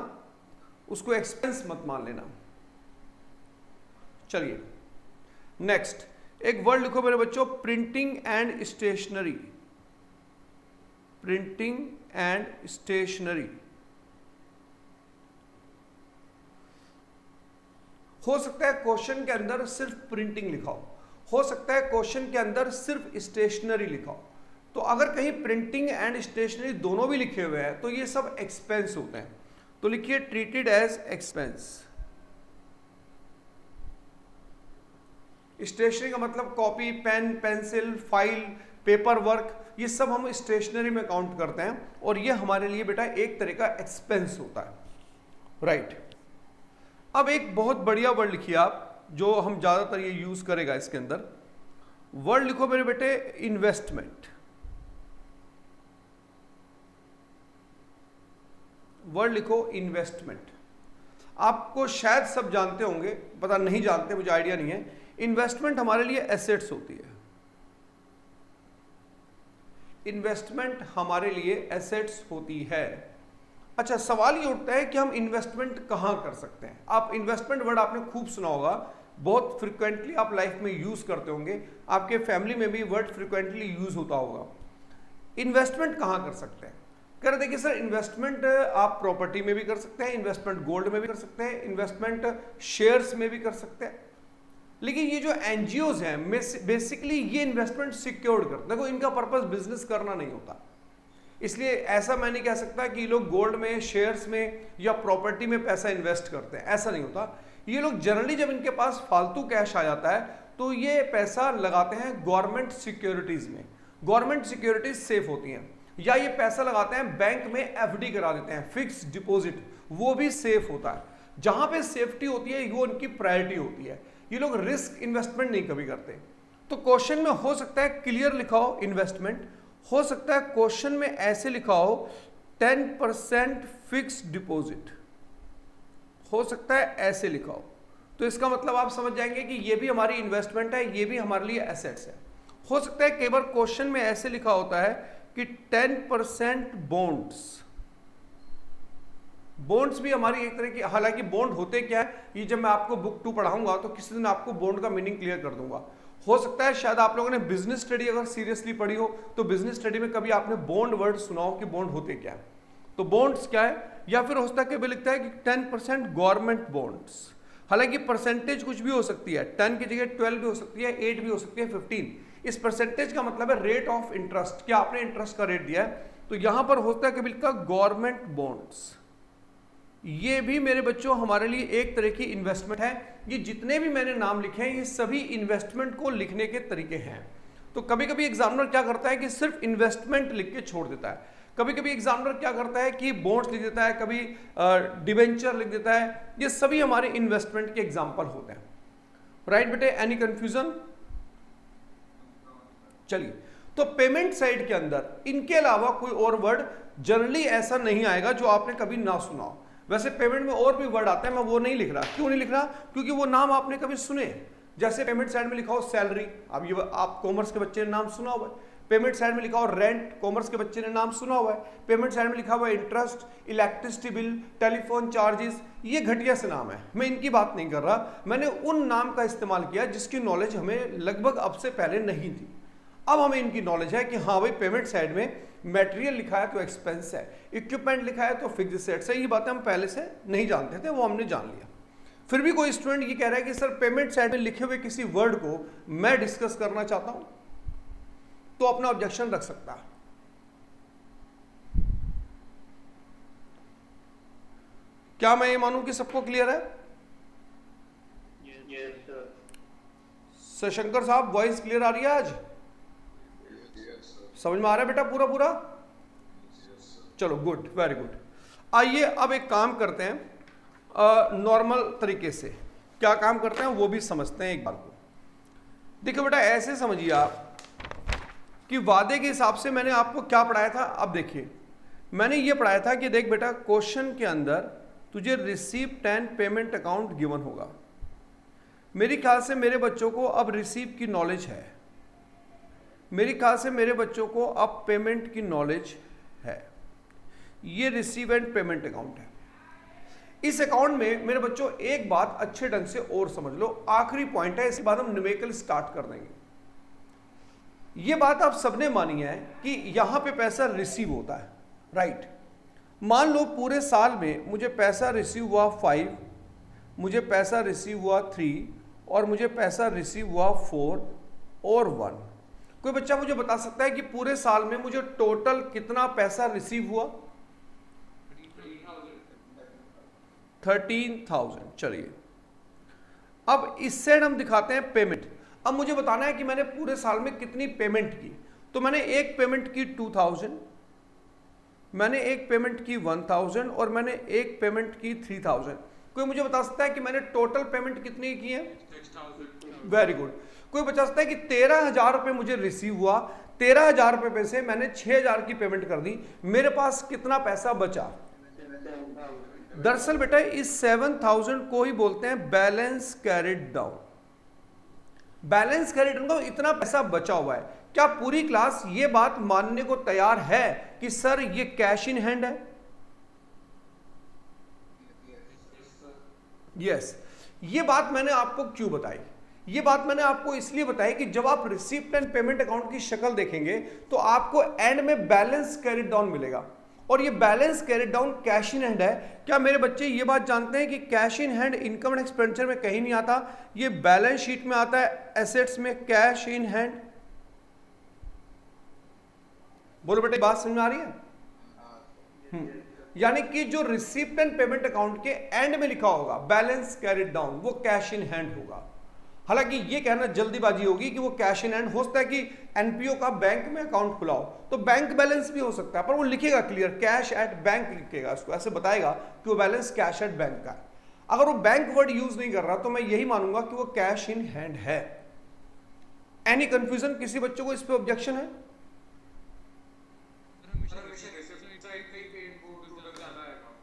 उसको एक्सपेंस मत मान लेना। चलिए नेक्स्ट, एक वर्ड लिखो मेरे बच्चों, printing and stationery, printing and stationery. हो सकता है क्वेश्चन के अंदर सिर्फ प्रिंटिंग लिखा हो सकता है क्वेश्चन के अंदर सिर्फ स्टेशनरी लिखा हो। तो अगर कहीं प्रिंटिंग एंड स्टेशनरी दोनों भी लिखे हुए हैं तो ये सब एक्सपेंस होते हैं। तो लिखिए ट्रीटेड एज एक्सपेंस। स्टेशनरी का मतलब copy, pen, pencil, file, paper work, ये सब हम स्टेशनरी में काउंट करते हैं और ये हमारे लिए बेटा एक तरह का एक्सपेंस होता है, राइट। अब एक बहुत बढ़िया वर्ड लिखिए आप, जो हम ज्यादातर ये यूज करेगा इसके अंदर। वर्ड लिखो मेरे बेटे इन्वेस्टमेंट। वर्ड लिखो इन्वेस्टमेंट। आपको शायद सब जानते होंगे, पता नहीं जानते, मुझे आइडिया नहीं है। इन्वेस्टमेंट हमारे लिए एसेट्स होती है, इन्वेस्टमेंट हमारे लिए एसेट्स होती है। अच्छा, सवाल ये उठता है कि हम इन्वेस्टमेंट कहां कर सकते हैं। आप इन्वेस्टमेंट वर्ड आपने खूब सुना होगा, बहुत फ्रिक्वेंटली आप लाइफ में यूज करते होंगे, आपके फैमिली में भी वर्ड फ्रिक्वेंटली यूज होता होगा। इन्वेस्टमेंट कहां कर सकते हैं? कह रहे देखिए सर, इन्वेस्टमेंट आप प्रॉपर्टी में भी कर सकते हैं, इन्वेस्टमेंट गोल्ड में भी कर सकते हैं, इन्वेस्टमेंट शेयर्स में भी कर सकते हैं। लेकिन ये जो एनजीओज हैं बेसिकली ये इन्वेस्टमेंट सिक्योर्ड करते हैं। देखो, इनका पर्पस बिजनेस करना नहीं होता, इसलिए ऐसा मैं नहीं कह सकता कि ये लोग गोल्ड में, शेयर्स में या प्रॉपर्टी में पैसा इन्वेस्ट करते हैं, ऐसा नहीं होता। ये लोग जनरली जब इनके पास फालतू कैश आ जाता है तो ये पैसा लगाते हैं गवर्नमेंट सिक्योरिटीज में। गवर्नमेंट सिक्योरिटीज सेफ होती हैं, या ये पैसा लगाते हैं बैंक में, एफडी करा देते हैं, फिक्स डिपॉजिट, वो भी सेफ होता है। जहां पे सेफ्टी होती है वो उनकी प्रायोरिटी होती है। ये लोग रिस्क इन्वेस्टमेंट नहीं कभी करते। तो क्वेश्चन में हो सकता है क्लियर लिखा हो इन्वेस्टमेंट, हो सकता है क्वेश्चन में ऐसे लिखा हो 10% फिक्स डिपॉजिट, हो सकता है ऐसे लिखा हो, तो इसका मतलब आप समझ जाएंगे कि ये भी हमारी इन्वेस्टमेंट है, ये भी हमारे लिए एसेट्स है। हो सकता है कई बार क्वेश्चन में ऐसे लिखा होता है कि 10% बॉन्ड्स। बॉन्ड्स भी हमारी एक तरह की, हालांकि बॉन्ड होते क्या है, ये जब मैं आपको बुक 2 पढ़ाऊंगा तो किसी दिन आपको बॉन्ड का मीनिंग क्लियर कर दूंगा। हो सकता है शायद आप लोगों ने बिजनेस स्टडी अगर सीरियसली पढ़ी हो तो बिजनेस स्टडी में कभी आपने बॉन्ड वर्ड सुना हो कि बॉन्ड होते क्या है। तो बॉन्ड्स क्या है, या फिर हो सकता है कि लिखता है कि 10% गवर्नमेंट बॉन्ड्स। हालांकि परसेंटेज कुछ भी हो सकती है, 10 की जगह 12 भी हो सकती है, 8 भी हो सकती है, 15। इस परसेंटेज का मतलब है रेट ऑफ इंटरेस्ट, क्या आपने इंटरेस्ट का रेट दिया है। तो यहां पर होता है कि लिखा गवर्नमेंट बॉन्ड्स। ये भी मेरे बच्चों हमारे लिए एक तरह की इन्वेस्टमेंट है। ये जितने भी मैंने नाम लिखे हैं ये सभी इन्वेस्टमेंट को लिखने के तरीके हैं। तो कभी कभी एग्जामिनर क्या करता है कि सिर्फ इन्वेस्टमेंट लिख के छोड़ देता है, कभी कभी एग्जामिनर क्या करता है कि बॉन्ड्स लिख देता है, कभी डिबेंचर लिख देता है। ये सभी हमारे इन्वेस्टमेंट के एग्जाम्पल होते हैं। राइट बेटे, एनी कंफ्यूजन? चलिए, तो पेमेंट साइड के अंदर इनके अलावा कोई और वर्ड जनरली ऐसा नहीं आएगा जो आपने कभी ना सुना हो। वैसे पेमेंट में और भी वर्ड आते हैं, मैं वो नहीं लिख रहा। क्यों नहीं लिख रहा? क्योंकि वो नाम आपने कभी सुने। जैसे पेमेंट साइड में लिखा हो सैलरी, अब ये आप कॉमर्स के बच्चे ने नाम सुना हुआ है। पेमेंट साइड में लिखा हो रेंट, कॉमर्स के बच्चे ने नाम सुना हुआ है। पेमेंट साइड में लिखा हुआ है interest, electricity bill, telephone charges. ये घटिया से नाम है, मैं इनकी बात नहीं कर रहा। मैंने उन नाम का इस्तेमाल किया जिसकी नॉलेज हमें लगभग अब से पहले नहीं थी। अब हमें इनकी नॉलेज है कि हाँ भाई पेमेंट साइड में मटेरियल लिखा है तो एक्सपेंस है, इक्विपमेंट लिखा है तो फिक्स्ड एसेट्स है। ये बातें हम पहले से नहीं जानते थे, वो हमने जान लिया। फिर भी कोई स्टूडेंट ये कह रहा है कि सर पेमेंट साइड में लिखे हुए किसी वर्ड को मैं डिस्कस करना चाहता हूं, तो अपना ऑब्जेक्शन रख सकता है। क्या मैं ये मानूं कि सबको क्लियर है? शंकर साहब वॉइस क्लियर आ रही है आज? समझ में आ रहा है बेटा पूरा पूरा? चलो गुड, वेरी गुड। आइए अब एक काम करते हैं नॉर्मल तरीके से। क्या काम करते हैं वो भी समझते हैं एक बार को। देखो बेटा, ऐसे समझिए आप कि वादे के हिसाब से मैंने आपको क्या पढ़ाया था। अब देखिए, मैंने ये पढ़ाया था कि देख बेटा, क्वेश्चन के अंदर तुझे receipt and payment account given होगा। मेरे ख्याल से मेरे बच्चों को अब रिसीप्ट की नॉलेज है, मेरे ख्याल से मेरे बच्चों को अब पेमेंट की नॉलेज है। ये रिसीव एंड पेमेंट अकाउंट है। इस अकाउंट में मेरे बच्चों एक बात अच्छे ढंग से और समझ लो, आखिरी पॉइंट है, इसके बाद हम न्यूमेरिकल स्टार्ट कर देंगे। ये बात आप सबने मानी है कि यहां पे पैसा रिसीव होता है, राइट। मान लो पूरे साल में मुझे पैसा रिसीव हुआ 5, मुझे पैसा रिसीव हुआ 3 और मुझे पैसा रिसीव हुआ 4 और 1। कोई बच्चा मुझे बता सकता है कि पूरे साल में मुझे टोटल कितना पैसा रिसीव हुआ? 13,000। चलिए, अब इससे हम दिखाते हैं पेमेंट। अब मुझे बताना है कि मैंने पूरे साल में कितनी पेमेंट की। तो मैंने एक पेमेंट की 2,000, मैंने एक पेमेंट की 1,000 और मैंने एक पेमेंट की 3,000। कोई मुझे बता सकता है कि मैंने टोटल पेमेंट कितनी की है? Very good. कोई बता सकता है कि 13,000 रुपए मुझे रिसीव हुआ, 13,000 रुपए में से मैंने 6,000 की पेमेंट कर दी, मेरे पास कितना पैसा बचा? दरअसल बेटा इस 7,000 को ही बोलते हैं balance carried down. Balance carried down, इतना पैसा बचा हुआ है। क्या पूरी क्लास ये बात मानने को तैयार है कि सर ये कैश इन हैंड है? यस। ये बात मैंने आपको क्यों बताई? ये बात मैंने आपको इसलिए बताई कि जब आप रिसीप्ट एंड पेमेंट अकाउंट की शक्ल देखेंगे तो आपको एंड में बैलेंस कैरिड डाउन मिलेगा, और ये balance carried down cash in hand है। क्या मेरे बच्चे ये बात जानते हैं कि cash in hand income and expenditure में कहीं नहीं आता, ये बैलेंस शीट में आता है, एसेट्स में कैश इन हैंड। बोलो बेटे, बात समझ में आ रही है? यानी कि जो रिसीप्ट एंड पेमेंट अकाउंट के एंड में लिखा होगा बैलेंस कैरिड डाउन, वो कैश इन हैंड होगा। हालांकि ये कहना जल्दीबाजी होगी कि वो कैश इन हैंड। हो सकता है कि एनपीओ का बैंक में अकाउंट खुलाओ तो बैंक बैलेंस भी हो सकता है, पर वो लिखेगा क्लियर कैश एट बैंक लिखेगा, उसको ऐसे बताएगा कि वो बैलेंस कैश एट बैंक का है। अगर वो बैंक वर्ड यूज नहीं कर रहा तो मैं यही मानूंगा कि वो कैश इन हैंड है। Any confusion? किसी बच्चों को इस पे ऑब्जेक्शन है?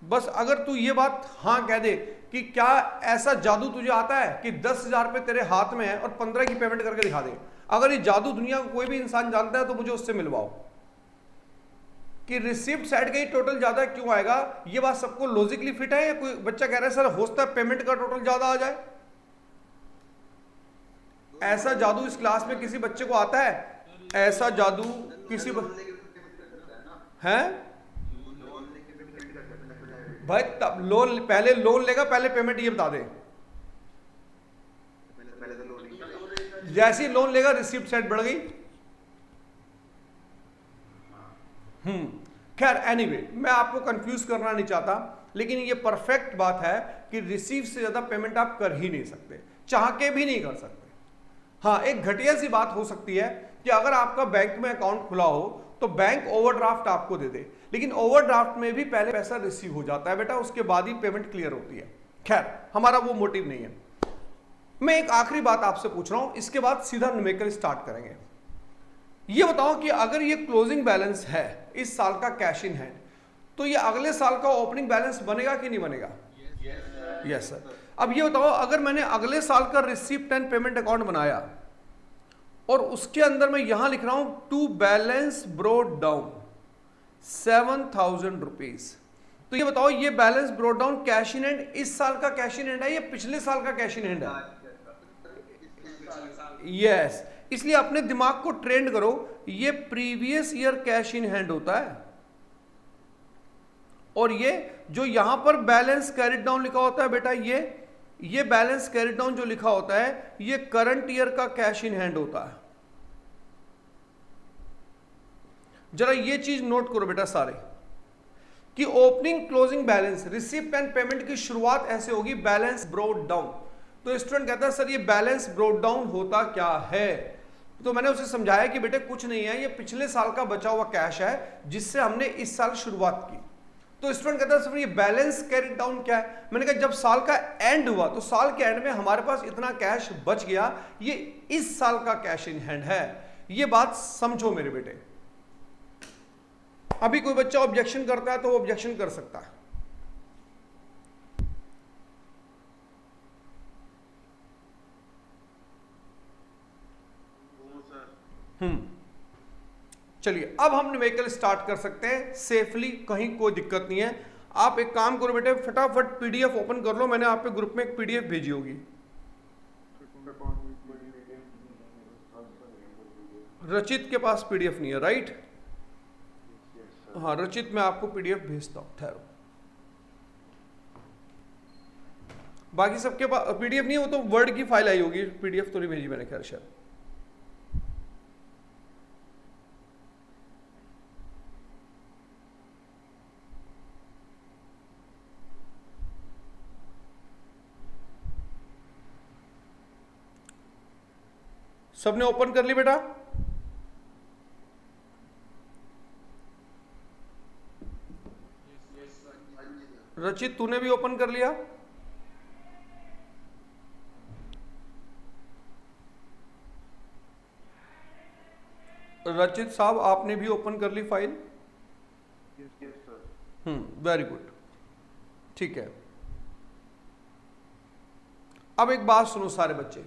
बस अगर तू ये बात हाँ कह दे कि क्या ऐसा जादू तुझे आता है कि 10,000 रुपए तेरे हाथ में है और 15 की पेमेंट करके दिखा दे। अगर ये जादू दुनिया का कोई भी इंसान जानता है तो मुझे उससे मिलवाओ कि रिसिप्ट साइड का ही टोटल ज्यादा क्यों आएगा। ये बात सबको लॉजिकली फिट है या कोई बच्चा कह रहा है सर हो सकता है पेमेंट का टोटल ज्यादा आ जाए? ऐसा जादू इस क्लास में किसी बच्चे को आता है? ऐसा जादू किसी है भाई? तब लोन, पहले लोन लेगा पहले पेमेंट, ये बता दे। जैसे ही लोन लेगा रिसिप्ट साइड बढ़ गई। खैर एनीवे, मैं आपको कंफ्यूज करना नहीं चाहता, लेकिन ये परफेक्ट बात है कि रिसीव से ज्यादा पेमेंट आप कर ही नहीं सकते, चाह के भी नहीं कर सकते। हाँ, एक घटिया सी बात हो सकती है कि अगर आपका बैंक में अकाउंट खुला हो तो बैंक ओवरड्राफ्ट आपको दे दे, लेकिन ओवरड्राफ्ट में भी पहले पैसा रिसीव हो जाता है बेटा, उसके बाद ही पेमेंट क्लियर होती है। खैर, हमारा वो मोटिव नहीं है। मैं एक आखिरी बात आपसे पूछ रहा हूं, इसके बाद सीधा न्यूमेरिकल स्टार्ट करेंगे। ये बताओ कि अगर ये क्लोजिंग बैलेंस है इस साल का कैश इन हैंड, तो ये अगले साल का ओपनिंग बैलेंस बनेगा कि नहीं बनेगा? Yes sir. अब ये बताओ, अगर मैंने अगले साल का रिसिप्ट एंड पेमेंट अकाउंट बनाया और उसके अंदर मैं यहां लिख रहा हूं to balance brought down 7,000 rupees, तो ये बताओ ये balance brought down cash in hand इस साल का कैश इन हैंड है या पिछले साल का कैश इन हैंड है? यस। इसलिए अपने दिमाग को ट्रेंड करो, ये previous year cash in hand होता है, और ये जो यहां पर बैलेंस कैरिड डाउन लिखा होता है बेटा, ये बैलेंस कैरिड डाउन जो लिखा होता है ये करंट ईयर का कैश इन हैंड होता है। जरा ये चीज नोट करो बेटा सारे, कि opening closing balance receipt and payment की शुरुआत ऐसे होगी बैलेंस ब्रोड डाउन। तो स्टूडेंट कहता है सर ये बैलेंस ब्रोड डाउन होता क्या है? तो मैंने उसे समझाया कि बेटे कुछ नहीं है, ये पिछले साल का बचा हुआ कैश है जिससे हमने इस साल शुरुआत की। तो स्टूडेंट कहता है सर ये बैलेंस कैरिड डाउन क्या है? मैंने कहा जब साल का एंड हुआ तो साल के एंड में हमारे पास इतना कैश बच गया, ये इस साल का कैश इन हैंड है। ये बात समझो मेरे बेटे। अभी कोई बच्चा ऑब्जेक्शन करता है तो वो ऑब्जेक्शन कर सकता है। चलिए अब हम न्यूमेरिकल स्टार्ट कर सकते हैं सेफली, कहीं कोई दिक्कत नहीं है। आप एक काम करो बेटे, फटाफट पीडीएफ ओपन कर लो, मैंने आप पे ग्रुप में एक पीडीएफ भेजी होगी। रचित के पास पीडीएफ नहीं है, राइट? हाँ रचित, मैं आपको पीडीएफ भेजता हूं, ठहरो। बाकी सबके पास पीडीएफ नहीं है, वो तो वर्ड की फाइल आई होगी, पीडीएफ तो नहीं भेजी मैंने, खैर शायद। सबने ओपन कर ली बेटा? रचित तूने भी ओपन कर लिया? रचित साहब आपने भी ओपन कर ली फाइल? वेरी गुड, ठीक है। अब एक बात सुनो सारे बच्चे,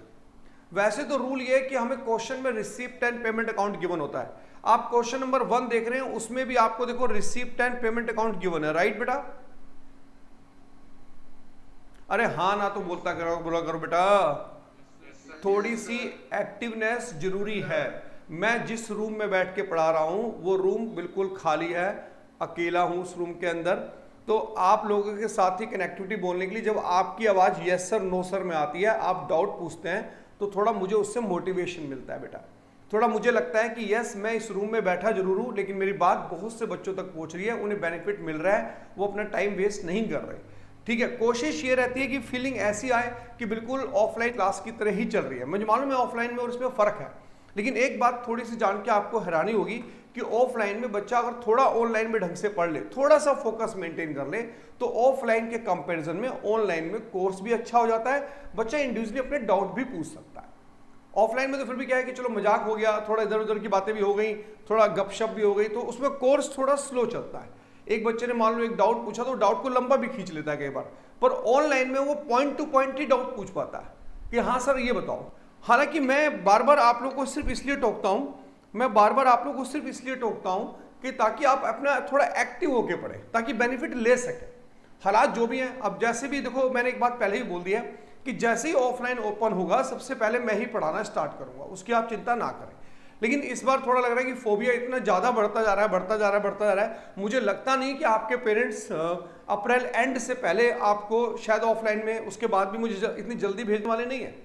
वैसे तो रूल ये है कि हमें क्वेश्चन में receipt and payment account given होता है। आप क्वेश्चन नंबर 1 देख रहे हैं, उसमें भी आपको देखो receipt and payment account given है, राइट बेटा? अरे हाँ ना तो बोलता करो, बोला करो बेटा, थोड़ी सी एक्टिवनेस जरूरी है। मैं जिस रूम में बैठ के पढ़ा रहा हूं वो रूम बिल्कुल खाली है, अकेला हूं उस रूम के अंदर, तो आप लोगों के साथ ही कनेक्टिविटी बोलने के लिए जब आपकी आवाज यस सर नो सर में आती है, आप डाउट पूछते हैं, तो थोड़ा मुझे उससे मोटिवेशन मिलता है बेटा। थोड़ा मुझे लगता है कि यस मैं इस रूम में बैठा जरूर हूं, लेकिन मेरी बात बहुत से बच्चों तक पहुंच रही है, उन्हें बेनिफिट मिल रहा है, वो अपना टाइम वेस्ट नहीं कर रहे। ठीक है, कोशिश ये रहती है कि फीलिंग ऐसी आए कि बिल्कुल ऑफलाइन क्लास की तरह ही चल रही है। मुझे मालूम है ऑफलाइन में और इसमें फर्क है, लेकिन एक बात थोड़ी सी जान के आपको हैरानी होगी कि ऑफलाइन में बच्चा अगर थोड़ा ऑनलाइन में ढंग से पढ़ ले, थोड़ा सा फोकस मेंटेन कर ले, तो ऑफलाइन के कंपैरिजन में ऑनलाइन में कोर्स भी अच्छा हो जाता है, बच्चा इंडिविजुअली अपने डाउट भी पूछ सकता है। ऑफलाइन में तो फिर भी क्या है कि चलो मजाक हो गया, थोड़ा इधर उधर की बातें भी हो गई, थोड़ा गपशप भी हो गई, तो उसमें कोर्स थोड़ा स्लो चलता है। एक बच्चे ने मान लो एक डाउट पूछा तो डाउट को लंबा भी खींच लेता है कई बार, पर ऑनलाइन में वो पॉइंट टू पॉइंट ही डाउट पूछ पाता है कि हाँ सर ये बताओ। हालांकि मैं बार बार आप लोगों को सिर्फ इसलिए टोकता हूं, कि ताकि आप अपना थोड़ा एक्टिव होके पढ़ें, ताकि बेनिफिट ले सकें। हालात जो भी हैं, अब जैसे भी देखो, मैंने एक बात पहले ही बोल दिया कि जैसे ही ऑफलाइन ओपन होगा सबसे पहले मैं ही पढ़ाना स्टार्ट करूंगा, उसकी आप चिंता ना करें। लेकिन इस बार थोड़ा लग रहा है कि फोबिया इतना ज़्यादा बढ़ता जा रहा है। मुझे लगता नहीं कि आपके पेरेंट्स अप्रैल एंड से पहले आपको शायद ऑफलाइन में, उसके बाद भी मुझे इतनी जल्दी भेजने वाले नहीं है।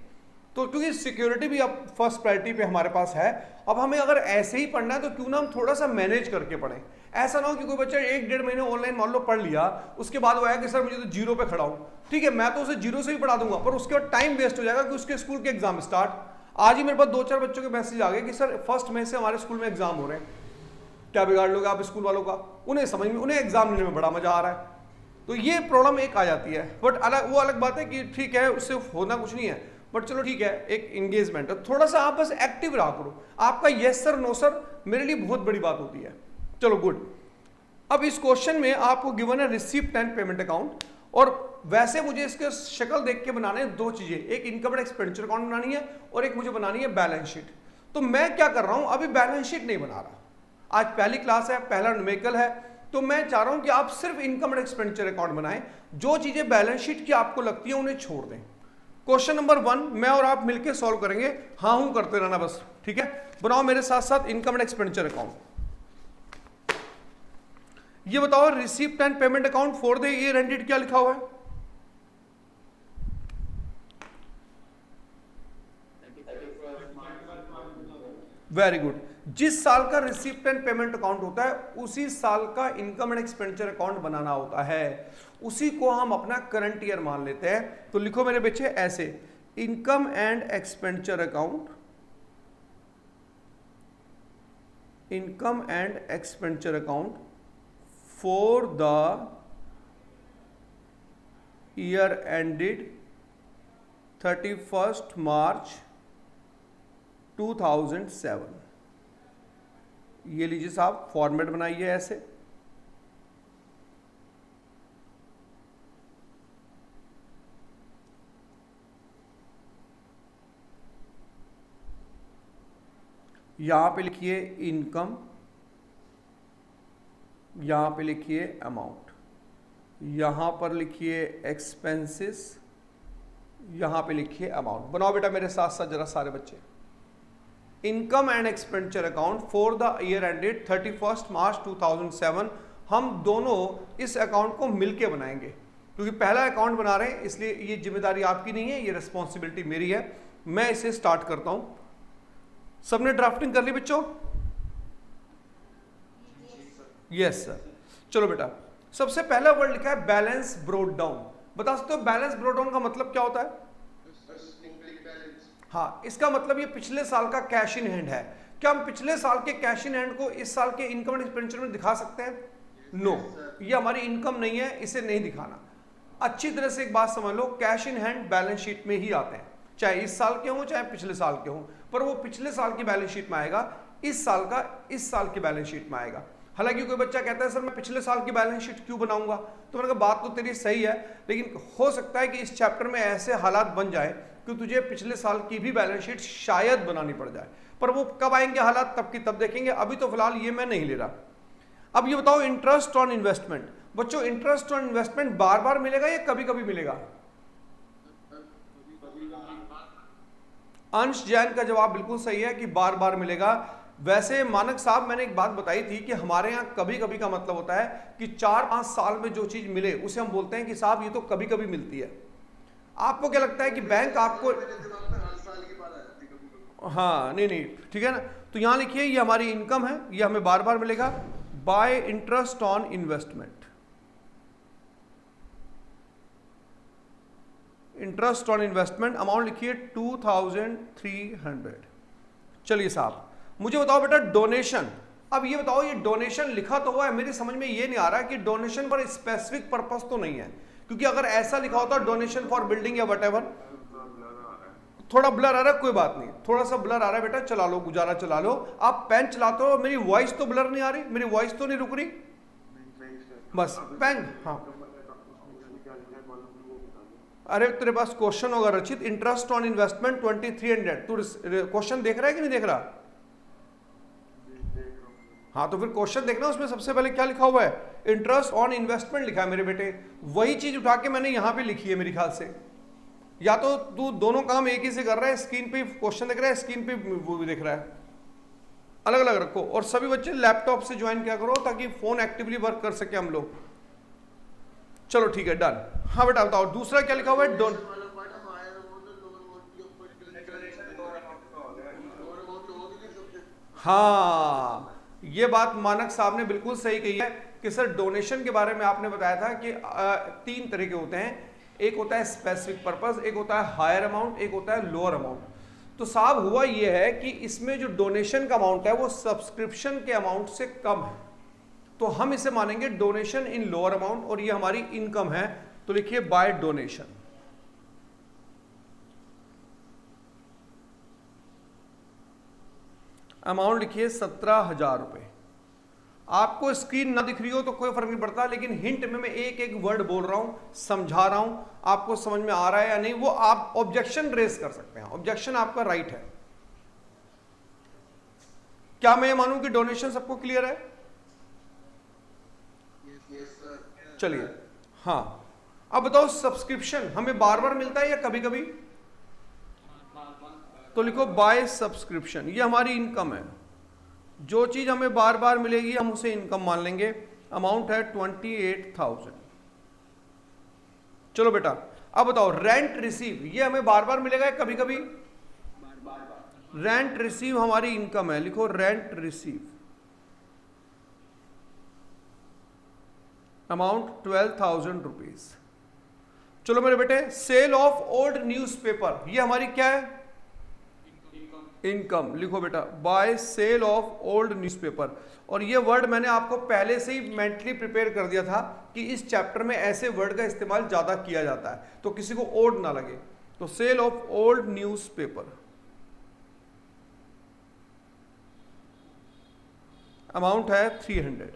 तो क्योंकि सिक्योरिटी भी अब फर्स्ट प्रायोरिटी पे हमारे पास है। अब हमें अगर ऐसे ही पढ़ना है तो क्यों ना हम थोड़ा सा मैनेज करके पढ़ें। ऐसा ना हो कि कोई बच्चा 1-1.5 महीने ऑनलाइन मान लो पढ़ लिया, उसके बाद वो आया कि सर मुझे तो जीरो पे खड़ा हूँ। ठीक है, मैं तो उसे जीरो से ही पढ़ा दूंगा, पर उसके बाद टाइम वेस्ट हो जाएगा कि उसके स्कूल के एग्जाम स्टार्ट। आज ही मेरे पास 2-4 बच्चों के मैसेज आ गए कि सर 1 मई से हमारे स्कूल में एग्जाम हो रहे हैं, क्या बिगाड़ लोगे आप स्कूल वालों का। उन्हें समझ में, उन्हें एग्जाम लेने में बड़ा मजा आ रहा है। तो ये प्रॉब्लम एक आ जाती है। बट वो अलग बात है कि ठीक है, उससे होना कुछ नहीं है, बट चलो ठीक है, एक एंगेजमेंट है। थोड़ा सा आप बस एक्टिव रहा करो। आपका यस सर नो सर मेरे लिए बहुत बड़ी बात होती है। चलो गुड। अब इस क्वेश्चन में आपको गिवन है रिसीप्ट एंड पेमेंट अकाउंट, और वैसे मुझे इसके शक्ल देख के बनाने हैं 2 चीजें, एक इनकम एंड एक्सपेंडिचर अकाउंट बनानी है और एक मुझे बनानी है बैलेंस शीट। तो मैं क्या कर रहा हूं, अभी बैलेंस शीट नहीं बना रहा। आज पहली क्लास है, पहला न्यूमेरिकल है, तो मैं चाह रहा हूं कि आप सिर्फ इनकम एंड एक्सपेंडिचर अकाउंट बनाएं। जो चीजें बैलेंस शीट की आपको लगती है उन्हें छोड़ दें। क्वेश्चन नंबर 1 मैं और आप मिलकर सॉल्व करेंगे, हाँ हूं करते रहना बस। ठीक है, बनाओ मेरे साथ साथ इनकम एंड एक्सपेंडिचर अकाउंट। ये बताओ receipt and payment account for the year ended क्या लिखा हुआ है? Very good. जिस साल का रिसीप्ट एंड पेमेंट अकाउंट होता है उसी साल का इनकम एंड एक्सपेंडिचर अकाउंट बनाना होता है, उसी को हम अपना करंट ईयर मान लेते हैं। तो लिखो मेरे बच्चे ऐसे, income and expenditure account, income and expenditure account for the year ended 31 मार्च 2007। ये लीजिए साहब, फॉर्मेट बनाइए ऐसे। यहां पे लिखिए इनकम, यहां पे लिखिए अमाउंट, यहां पर लिखिए एक्सपेंसेस, यहां पे लिखिए अमाउंट। बनाओ बेटा मेरे साथ साथ जरा सारे बच्चे। Income and expenditure account for the year ended 31 मार्च 2007। हम दोनों इस अकाउंट को मिलके बनाएंगे, क्योंकि पहला अकाउंट बना रहे हैं, इसलिए ये जिम्मेदारी आपकी नहीं है, ये रिस्पॉन्सिबिलिटी मेरी है। मैं इसे स्टार्ट करता हूं। सबने ड्राफ्टिंग कर ली बच्चों? Yes sir. चलो बेटा, सबसे पहला वर्ड लिखा है बैलेंस ब्रोड डाउन। बता सकते हो बैलेंस ब्रोड डाउन का मतलब क्या होता है? हाँ, इसका मतलब ये पिछले साल का कैश इन हैंड है। क्या हम पिछले साल के कैश इन हैंड को इस साल के इनकम एंड एक्सपेंडिचर में दिखा सकते हैं? नो, ये हमारी इनकम नहीं है, इसे नहीं दिखाना। अच्छी तरह से एक बात समझ लो, cash in hand balance sheet में ही आते हैं, चाहे इस साल के हों चाहे पिछले साल के हों, पर वो पिछले साल की बैलेंस शीट में आएगा, इस साल का इस साल की बैलेंस शीट में आएगा। हालांकि कोई बच्चा कहता है सर मैं पिछले साल की बैलेंस शीट क्यों बनाऊंगा, तो मैंने कहा बात तो तेरी सही है, लेकिन हो सकता है कि इस चैप्टर में ऐसे हालात बन जाए कि तुझे पिछले साल की भी बैलेंस शीट शायद बनानी पड़ जाए, पर वो कब आएंगे हालात तब की तब देखेंगे। अभी तो फिलहाल ये मैं नहीं ले रहा। अब ये बताओ इंटरेस्ट ऑन इन्वेस्टमेंट। बच्चों इंटरेस्ट ऑन इन्वेस्टमेंट बार बार मिलेगा या कभी कभी मिलेगा? अंश जैन का जवाब बिल्कुल सही है कि बार बार मिलेगा। वैसे मानक साहब मैंने एक बात बताई थी कि हमारे यहाँ कभी कभी का मतलब होता है कि 4-5 साल में जो चीज मिले उसे हम बोलते हैं कि साहब ये तो कभी कभी मिलती है। आपको क्या लगता है कि बैंक आपको, हाँ नहीं ठीक है ना, तो यहां लिखिए ये हमारी इनकम है, ये हमें बार बार मिलेगा bye interest on investment. Interest on investment amount लिखिए 2300। चलिए साहब मुझे बताओ बेटा डोनेशन। अब ये बताओ ये डोनेशन लिखा तो हुआ है, मेरी समझ में ये नहीं आ रहा कि डोनेशन पर स्पेसिफिक पर्पस तो नहीं है, क्योंकि अगर ऐसा लिखा होता डोनेशन फॉर बिल्डिंग या वटएवर, थोड़ा ब्लर आ रहा है, कोई बात नहीं, थोड़ा सा ब्लर आ रहा है बेटा, चला लो गुजारा चला लो। आप पेन चलाते हो, मेरी वॉइस तो ब्लर नहीं आ रही, मेरी वॉइस तो नहीं रुक रही, बस पेन, हाँ अरे तेरे पास क्वेश्चन होगा रचित, इंटरेस्ट ऑन इन्वेस्टमेंट 2300, तू क्वेश्चन देख रहा है कि नहीं देख रहा? हाँ तो फिर क्वेश्चन देखना, उसमें सबसे पहले क्या लिखा हुआ है, इंटरेस्ट ऑन इन्वेस्टमेंट लिखा है मेरे बेटे। वही चीज उठा के मैंने यहां पे लिखी है मेरे ख्याल से। या तो तू दोनों काम एक ही से कर रहा है, स्क्रीन पे क्वेश्चन देख रहा है, स्क्रीन पे वो भी देख रहा है, अलग अलग रखो। और सभी बच्चे लैपटॉप से ज्वाइन क्या करो ताकि फोन एक्टिवली वर्क कर सके हम लोग। चलो ठीक है, डन। हाँ बेटा बताओ दूसरा क्या लिखा हुआ है, डोन। हाँ ये बात मानक साहब ने बिल्कुल सही कही है कि सर डोनेशन के बारे में आपने बताया था कि 3 तरह के होते हैं, एक होता है स्पेसिफिक पर्पस, एक होता है हायर अमाउंट, एक होता है लोअर अमाउंट। तो साहब हुआ ये है कि इसमें जो डोनेशन का अमाउंट है वो सब्सक्रिप्शन के अमाउंट से कम है, तो हम इसे मानेंगे डोनेशन इन लोअर अमाउंट, और ये हमारी इनकम है। तो लिखिए बाय डोनेशन। अमाउंट लिखिए 17,000 रुपए। आपको स्क्रीन ना दिख रही हो तो कोई फर्क नहीं पड़ता, लेकिन हिंट में मैं एक एक वर्ड बोल रहा हूं, समझा रहा हूं, आपको समझ में आ रहा है या नहीं वो आप ऑब्जेक्शन रेज कर सकते हैं, ऑब्जेक्शन आपका राइट है। क्या मैं मानूं कि डोनेशन सबको क्लियर है? चलिए हाँ, अब बताओ सब्सक्रिप्शन हमें बार बार मिलता है या कभी कभी? तो लिखो बाय सब्सक्रिप्शन, ये हमारी इनकम है। जो चीज हमें बार बार मिलेगी हम उसे इनकम मान लेंगे। अमाउंट है 28,000। चलो बेटा अब बताओ रेंट रिसीव, ये हमें बार बार मिलेगा या कभी कभी? रेंट रिसीव हमारी इनकम है, लिखो रेंट रिसीव। Amount 12,000 rupees. चलो मेरे बेटे सेल ऑफ ओल्ड न्यूज़पेपर, ये हमारी क्या है? इनकम। लिखो बेटा by sale of old newspaper. और ये वर्ड मैंने आपको पहले से ही मेंटली प्रिपेयर कर दिया था कि इस चैप्टर में ऐसे वर्ड का इस्तेमाल ज्यादा किया जाता है, तो किसी को ओल्ड ना लगे। तो sale of old newspaper, amount है 300।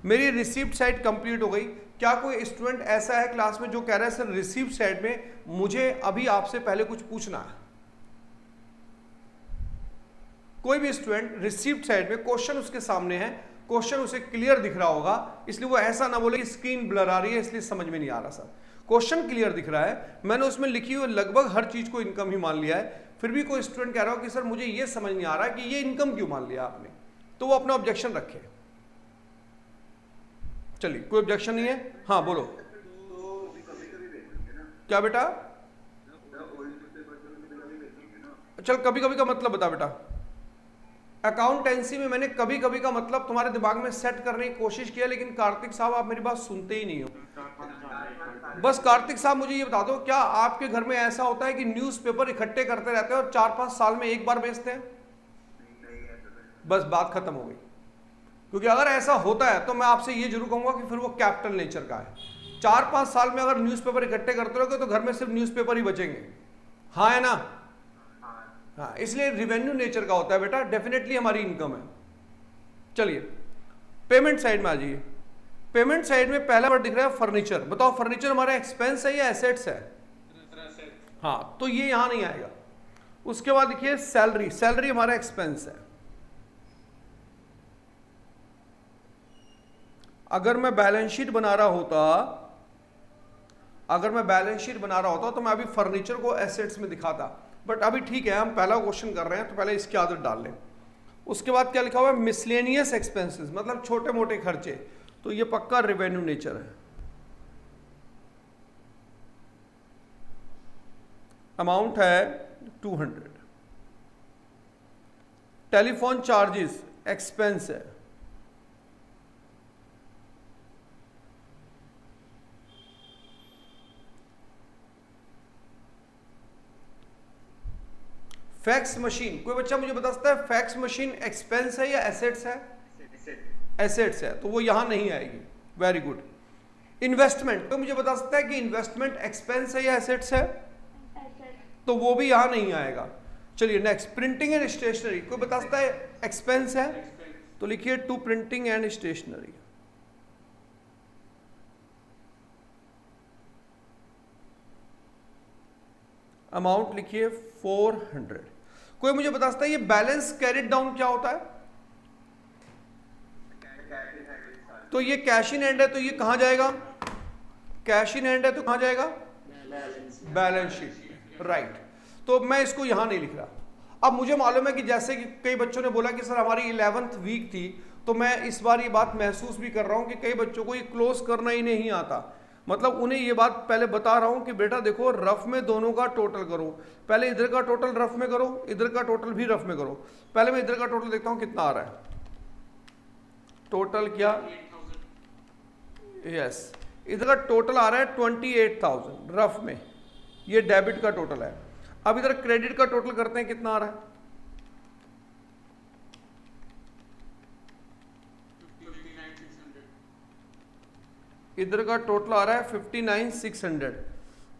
मेरी रिसीप्ट साइड कंप्लीट हो गई। क्या कोई स्टूडेंट ऐसा है क्लास में जो कह रहा है सर रिसीप्ट साइड में मुझे अभी आपसे पहले कुछ पूछना है? कोई भी स्टूडेंट रिसीप्ट साइड में क्वेश्चन उसके सामने है, क्वेश्चन उसे क्लियर दिख रहा होगा, इसलिए वो ऐसा ना बोले कि स्क्रीन ब्लर आ रही है इसलिए समझ में नहीं आ रहा सर। क्वेश्चन क्लियर दिख रहा है, मैंने उसमें लिखी हुई लगभग हर चीज को इनकम ही मान लिया है, फिर भी कोई स्टूडेंट कह रहा हो कि सर मुझे ये समझ नहीं आ रहा कि ये इनकम क्यों मान लिया आपने, तो वो अपना ऑब्जेक्शन रखे। चलिए कोई ऑब्जेक्शन नहीं है? हाँ बोलो। क्या बेटा? चल कभी कभी का मतलब बता बेटा। अकाउंटेंसी में मैंने कभी कभी का मतलब तुम्हारे दिमाग में सेट करने की कोशिश किया, लेकिन कार्तिक साहब आप मेरी बात सुनते ही नहीं हो। बस कार्तिक साहब मुझे ये बता दो, क्या आपके घर में ऐसा होता है कि न्यूज़पेपर इकट्ठे करते रहते हैं और 4-5 साल में एक बार बेचते हैं? बस बात खत्म हो गई। क्योंकि अगर ऐसा होता है तो मैं आपसे ये जरूर कहूंगा कि फिर वो कैपिटल नेचर का है। 4-5 साल में अगर न्यूज़पेपर इकट्ठे करते रहोगे तो घर में सिर्फ न्यूज़पेपर ही बचेंगे। हाँ है ना? हाँ, इसलिए रिवेन्यू नेचर का होता है बेटा, डेफिनेटली हमारी इनकम है। चलिए पेमेंट साइड में आ जाइए। पेमेंट साइड में पहला वर्ड दिख रहा है फर्नीचर। बताओ फर्नीचर हमारा एक्सपेंस है या एसेट्स है? हाँ, तो ये यहां नहीं आएगा। उसके बाद देखिए सैलरी, सैलरी हमारा एक्सपेंस है। अगर मैं बैलेंस शीट बना रहा होता तो मैं अभी फर्नीचर को एसेट्स में दिखाता, बट अभी ठीक है हम पहला क्वेश्चन कर रहे हैं तो पहले इसकी आदत डाल लें। उसके बाद क्या लिखा हुआ है? मिसलेनियस एक्सपेंसेस, मतलब छोटे मोटे खर्चे, तो ये पक्का रेवेन्यू नेचर है। अमाउंट है 200। टेलीफोन चार्जेस एक्सपेंस है। फैक्स मशीन, कोई बच्चा मुझे बता सकता है फैक्स मशीन एक्सपेंस है या एसेट्स है? एसेट्स है, तो वो यहां नहीं आएगी। Very good. इन्वेस्टमेंट, तो मुझे बता सकता है कि इन्वेस्टमेंट एक्सपेंस है या एसेट्स है? तो वो भी यहां नहीं आएगा। चलिए नेक्स्ट, प्रिंटिंग एंड स्टेशनरी, कोई बता सकता है एक्सपेंस है? तो लिखिए to printing and stationery. Amount लिखिए 400। कोई मुझे बता सकता है ये बैलेंस कैरिड डाउन क्या होता है? तो ये कैश इन हैंड है, तो ये कहां जाएगा? कैश इन हैंड है तो कहां जाएगा? Balance sheet, right. तो मैं इसको यहां नहीं लिख रहा। अब मुझे मालूम है कि जैसे कि कई बच्चों ने बोला कि सर हमारी 11th वीक थी, तो मैं इस बार ये बात महसूस भी कर रहा हूं कि कई बच्चों को ये क्लोज करना ही नहीं आता। मतलब उन्हें ये बात पहले बता रहा हूं कि बेटा देखो, रफ में दोनों का टोटल करो। पहले इधर का टोटल रफ में करो, इधर का टोटल भी रफ में करो। पहले मैं इधर का टोटल देखता हूं कितना आ रहा है। टोटल क्या? यस, इधर का टोटल आ रहा है 28,000 रफ में। ये डेबिट का टोटल है। अब इधर क्रेडिट का टोटल करते हैं, कितना आ रहा है? 59,600। इधर का टोटल आ रहा है 59,600।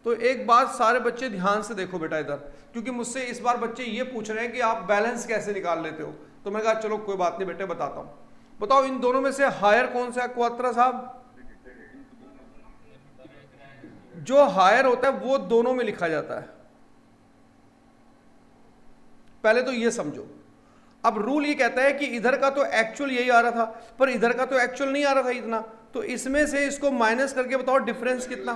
तो एक बात सारे बच्चे ध्यान से देखो बेटा इधर, क्योंकि मुझसे इस बार बच्चे ये पूछ रहे हैं कि आप बैलेंस कैसे निकाल लेते हो। तो मैंने कहा चलो कोई बात नहीं बेटे, बताता हूं। बताओ इन दोनों में से हायर कौन सा है क्वात्रा साहब? जो हायर होता है वो दोनों में लिखा जाता है। पहले तो ये समझो। अब रूल ये कहता है कि इधर का तो एक्चुअल यही आ रहा था, पर इधर का तो एक्चुअल नहीं आ रहा था इतना, तो इसमें से इसको माइनस करके बताओ डिफरेंस कितना?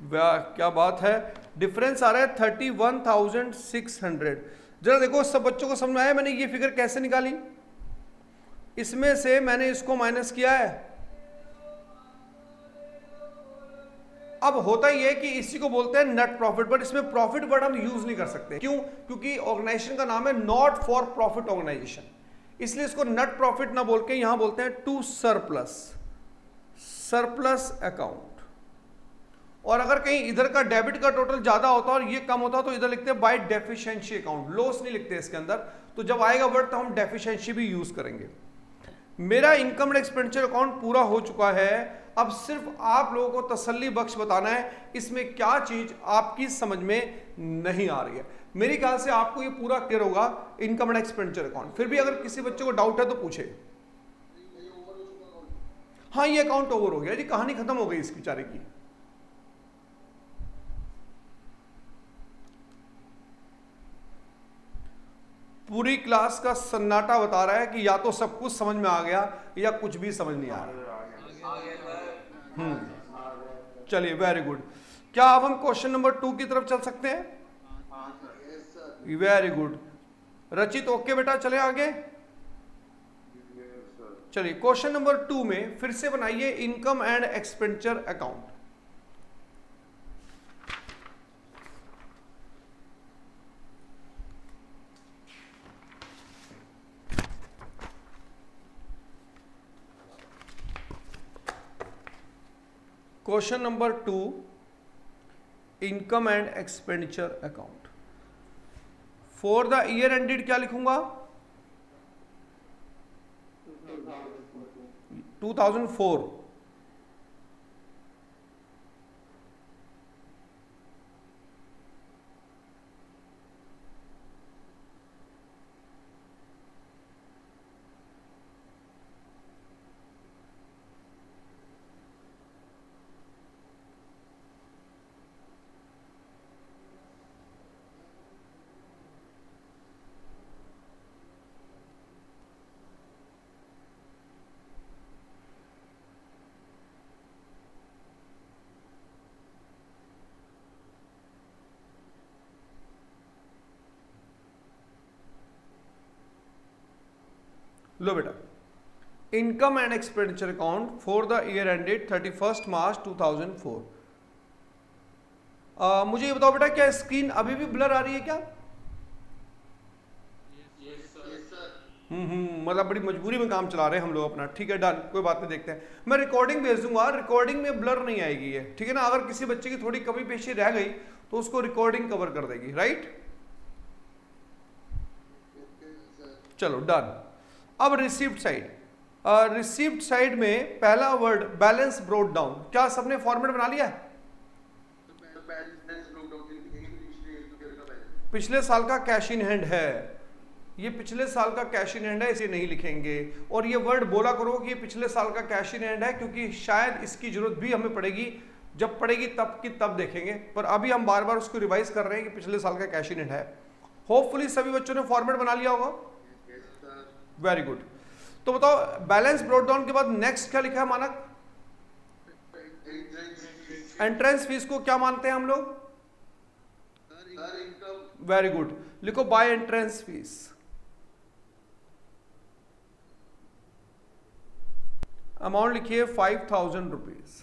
वाह क्या बात है, डिफरेंस आ रहा है 31,600। जरा देखो सब बच्चों को समझ में आया मैंने ये फिगर कैसे निकाली? इसमें से मैंने इसको माइनस किया है। अब होता ही है कि इसी को बोलते हैं नेट प्रॉफिट, बट इसमें प्रॉफिट वर्ड हम यूज नहीं कर सकते। क्यों? क्योंकि ऑर्गेनाइजेशन का नाम है नॉट फॉर प्रॉफिट ऑर्गेनाइजेशन, इसलिए इसको नेट प्रॉफिट ना बोल के यहां बोलते हैं टू सरप्लस अकाउंट। और अगर कहीं इधर का डेबिट का टोटल ज्यादा होता और ये कम होता तो इधर लिखते हैं बाय डेफिशिएंसी अकाउंट। लॉस नहीं लिखते इसके अंदर, तो जब आएगा वर्ड तो हम डेफिशिएंसी भी यूज करेंगे। मेरा इनकम एंड एक्सपेंडिचर अकाउंट पूरा हो चुका है। अब सिर्फ आप लोगों को तसल्ली बख्श बताना है इसमें क्या चीज आपकी समझ में नहीं आ रही है। मेरे ख्याल से आपको ये पूरा क्लियर होगा इनकम एंड एक्सपेंडिचर अकाउंट। फिर भी अगर किसी बच्चे को डाउट है तो पूछे। हाँ ये अकाउंट ओवर हो गया जी, कहानी खत्म हो गई इस बेचारे की। पूरी क्लास का सन्नाटा बता रहा है कि या तो सब कुछ समझ में आ गया या कुछ भी समझ नहीं आ रहा। चलिए वेरी गुड। क्या अब हम क्वेश्चन नंबर 2 की तरफ चल सकते हैं? Very good. रचित ओके बेटा, चले आगे। चलिए क्वेश्चन नंबर 2 में फिर से बनाइए income and expenditure account. Question number 2 income and expenditure account for the year ended क्या लिखूंगा? 2004। लो बेटा, income and expenditure account for the year ended 31 मार्च 2004। मुझे ये बताओ बेटा, क्या स्क्रीन अभी भी ब्लर आ रही है क्या? मतलब बड़ी मजबूरी में काम चला रहे हैं हम लोग अपना। ठीक है डन, कोई बात नहीं, देखते हैं। मैं रिकॉर्डिंग भेज दूंगा, रिकॉर्डिंग में ब्लर नहीं आएगी ये, ठीक है ना। अगर किसी बच्चे की थोड़ी कमी पेशी रह गई तो उसको रिकॉर्डिंग कवर कर देगी, राइट। चलो डन। अब रिसीव्ड साइड, रिसीव्ड साइड में पहला वर्ड बैलेंस ब्रोट डाउन, क्या सबने फॉर्मेट बना लिया है? पिछले साल का कैश इन हैंड है, ये पिछले साल का कैश इन हैंड है, इसे नहीं लिखेंगे। और ये वर्ड बोला करो कि ये पिछले साल का कैश इन हैंड है, क्योंकि शायद इसकी जरूरत भी हमें पड़ेगी जब पड़ेगी तब की तब देखेंगे, पर अभी हम बार बार उसको रिवाइज कर रहे हैं कि पिछले साल का कैश इन हैंड है। होपफुली सभी बच्चों ने फॉर्मेट बना लिया होगा। Very good. तो बताओ बैलेंस ब्रॉट डाउन के बाद नेक्स्ट क्या लिखा है मानक? एंट्रेंस फीस को क्या मानते हैं हम लोग? वेरी गुड, लिखो बाय एंट्रेंस फीस। अमाउंट लिखिए 5000 रुपीज।